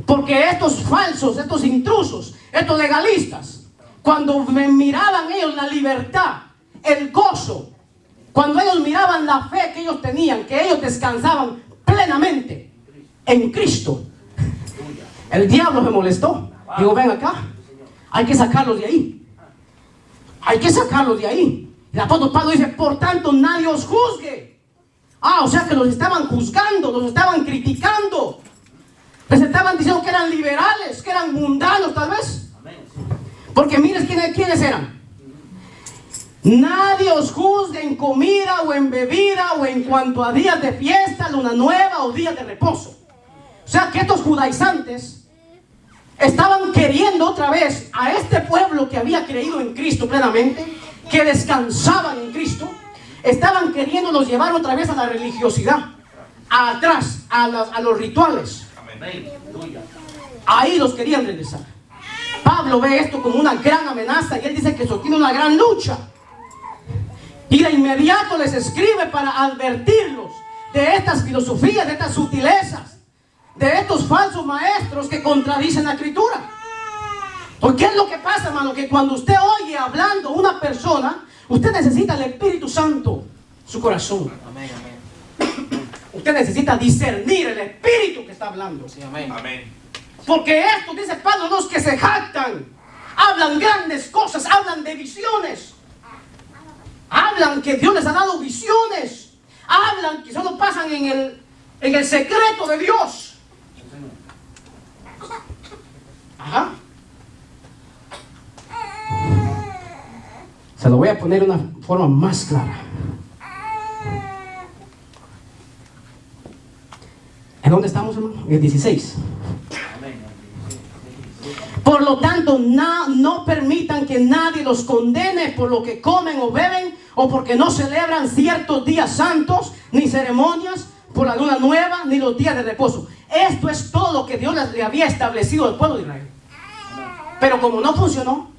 Porque estos falsos, estos intrusos, estos legalistas, cuando miraban ellos la libertad, el gozo, cuando ellos miraban la fe que ellos tenían, que ellos descansaban plenamente en Cristo, el diablo se molestó. Digo: ven acá, hay que sacarlos de ahí. Hay que sacarlos de ahí. El apóstol Pablo dice: por tanto, nadie os juzgue. O sea que los estaban juzgando, los estaban criticando. Les estaban diciendo que eran liberales, que eran mundanos tal vez. Porque miren quiénes eran. Nadie os juzgue en comida o en bebida o en cuanto a días de fiesta, luna nueva o días de reposo. O sea que estos judaizantes estaban queriendo otra vez a este pueblo que había creído en Cristo plenamente, que descansaban en Cristo, estaban queriéndolos llevar otra vez a la religiosidad, atrás, a los rituales. Ahí los querían regresar. Pablo ve esto como una gran amenaza y él dice que eso tiene una gran lucha. Y de inmediato les escribe para advertirlos de estas filosofías, de estas sutilezas, de estos falsos maestros que contradicen la Escritura. Porque es lo que pasa, hermano, que cuando usted oye hablando una persona, usted necesita el Espíritu Santo en su corazón. Amén, amén. Usted necesita discernir el Espíritu que está hablando. Sí, amén. Amén. Porque estos, dice Pablo, los que se jactan, hablan grandes cosas, hablan de visiones, hablan que Dios les ha dado visiones, hablan que solo pasan en el secreto de Dios. Ajá. Se lo voy a poner de una forma más clara. ¿En dónde estamos, hermano? En el 16. Por lo tanto, no permitan que nadie los condene por lo que comen o beben, o porque no celebran ciertos días santos, ni ceremonias por la luna nueva, ni los días de reposo. Esto es todo lo que Dios le había establecido al pueblo de Israel. Pero como no funcionó,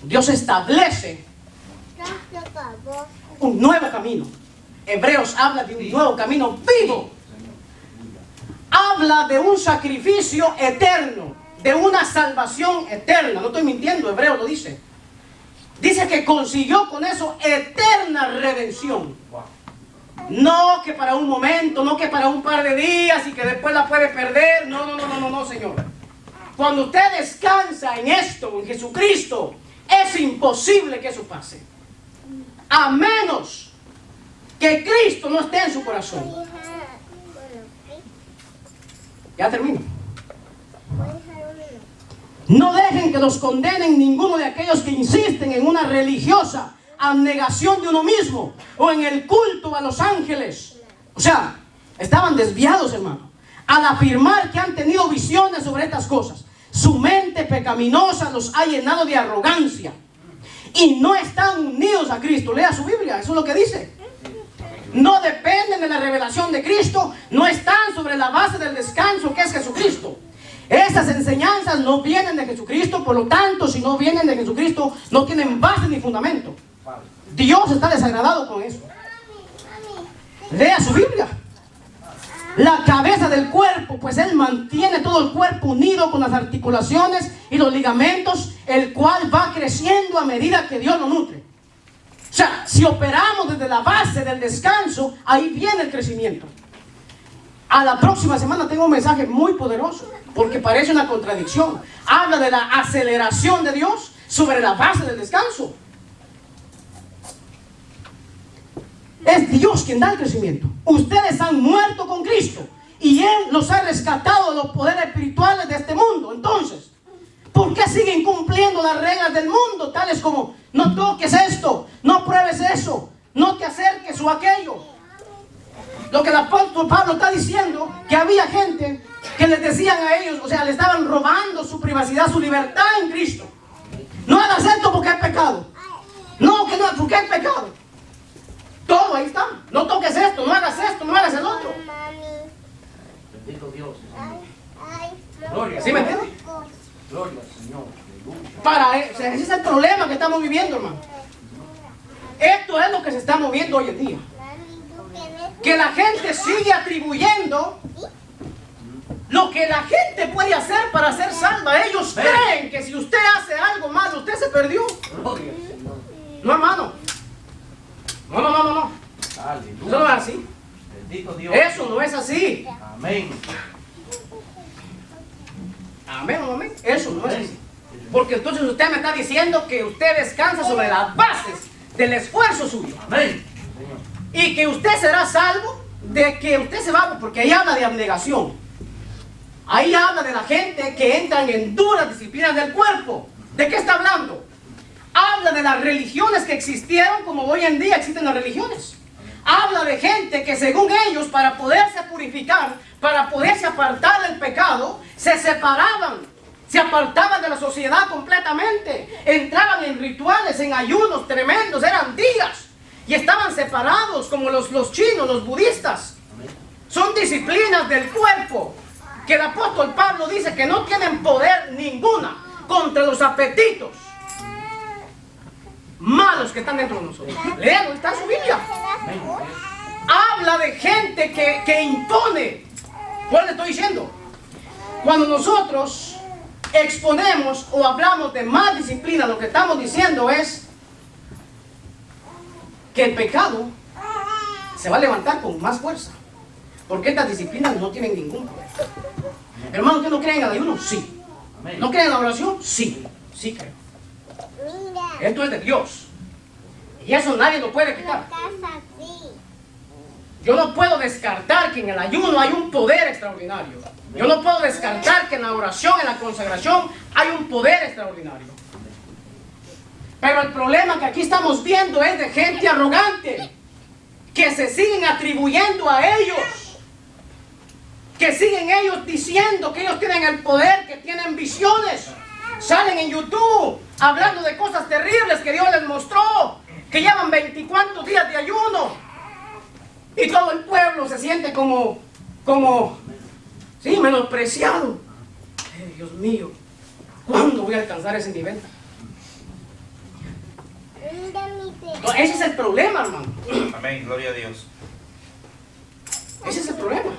Dios establece un nuevo camino. Hebreos habla de un nuevo camino vivo. Habla de un sacrificio eterno, de una salvación eterna. No estoy mintiendo, Hebreo lo dice. Dice que consiguió con eso eterna redención. No que para un momento, no que para un par de días y que después la puede perder. No, Señor. Cuando usted descansa en esto, en Jesucristo, es imposible que eso pase. A menos que Cristo no esté en su corazón. Ya termino. No dejen que los condenen ninguno de aquellos que insisten en una religiosa abnegación de uno mismo o en el culto a los ángeles. O sea, estaban desviados, hermano, al afirmar que han tenido visiones sobre estas cosas. Su mente pecaminosa los ha llenado de arrogancia y no están unidos a Cristo. Lea su Biblia, eso es lo que dice. No dependen de la revelación de Cristo, no están sobre la base del descanso que es Jesucristo. Esas enseñanzas no vienen de Jesucristo, por lo tanto, si no vienen de Jesucristo, no tienen base ni fundamento. Dios está desagradado con eso. Lea su Biblia. La cabeza del cuerpo, pues Él mantiene todo el cuerpo unido con las articulaciones y los ligamentos, el cual va creciendo a medida que Dios lo nutre. O sea, si operamos desde la base del descanso, ahí viene el crecimiento. A la próxima semana tengo un mensaje muy poderoso, porque parece una contradicción. Habla de la aceleración de Dios sobre la base del descanso. Es Dios quien da el crecimiento. Ustedes han muerto con Cristo y Él los ha rescatado de los poderes espirituales de este mundo. Entonces, ¿por qué siguen cumpliendo las reglas del mundo? Tales como, no toques esto, no pruebes eso, no te acerques o aquello. Lo que el apóstol Pablo está diciendo, que había gente que les decían a ellos, o sea, le estaban robando su privacidad, su libertad en Cristo. No hagas esto porque es pecado. No, que no, porque es pecado. Todo ahí está. No toques esto, no hagas esto, no hagas el otro. Bendito Dios. Gloria. ¿Sí me entiendes? Gloria al Señor. O sea, ese es el problema que estamos viviendo, hermano. Esto es lo que se está moviendo hoy en día. Que la gente sigue atribuyendo lo que la gente puede hacer para ser salva. Ellos creen que si usted hace algo malo, usted se perdió. Gloria al Señor. No, hermano. No. Aleluya. Eso no es así. Bendito Dios. Eso no es así. Amén. Amén. Eso no es así. Porque entonces usted me está diciendo que usted descansa sobre las bases del esfuerzo suyo. Amén. Y que usted será salvo de que usted se va, porque ahí habla de abnegación. Ahí habla de la gente que entran en duras disciplinas del cuerpo. ¿De qué está hablando? Habla de las religiones que existieron como hoy en día existen las religiones. Habla de gente que según ellos, para poderse purificar, para poderse apartar del pecado, se separaban, se apartaban de la sociedad completamente, entraban en rituales, en ayunos tremendos, eran días, y estaban separados como los chinos, los budistas. Son disciplinas del cuerpo que el apóstol Pablo dice que no tienen poder ninguna contra los apetitos malos que están dentro de nosotros. Léalo, está en su Biblia. Habla de gente que impone. ¿Cuál le estoy diciendo? Cuando nosotros exponemos o hablamos de más disciplina, lo que estamos diciendo es que el pecado se va a levantar con más fuerza, porque estas disciplinas no tienen ningún poder. Hermano, ¿usted no cree en el ayuno? Sí. ¿No cree en la oración? Sí. Sí creo. Esto es de Dios y eso nadie lo puede quitar. Yo no puedo descartar que en el ayuno hay un poder extraordinario. Yo no puedo descartar que en la oración, en la consagración, hay un poder extraordinario. Pero el problema que aquí estamos viendo es de gente arrogante, que se siguen atribuyendo a ellos, que siguen ellos diciendo que ellos tienen el poder, que tienen visiones. Salen en YouTube hablando de cosas terribles que Dios les mostró, que llevan 24 días de ayuno. Y todo el pueblo se siente como menospreciado. Dios mío, ¿cuándo voy a alcanzar ese nivel? No, ese es el problema, hermano. Amén, gloria a Dios. Ese es el problema.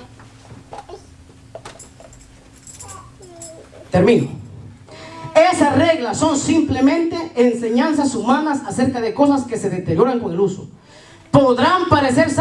Termino. Esas reglas son simplemente enseñanzas humanas acerca de cosas que se deterioran con el uso. Podrán parecer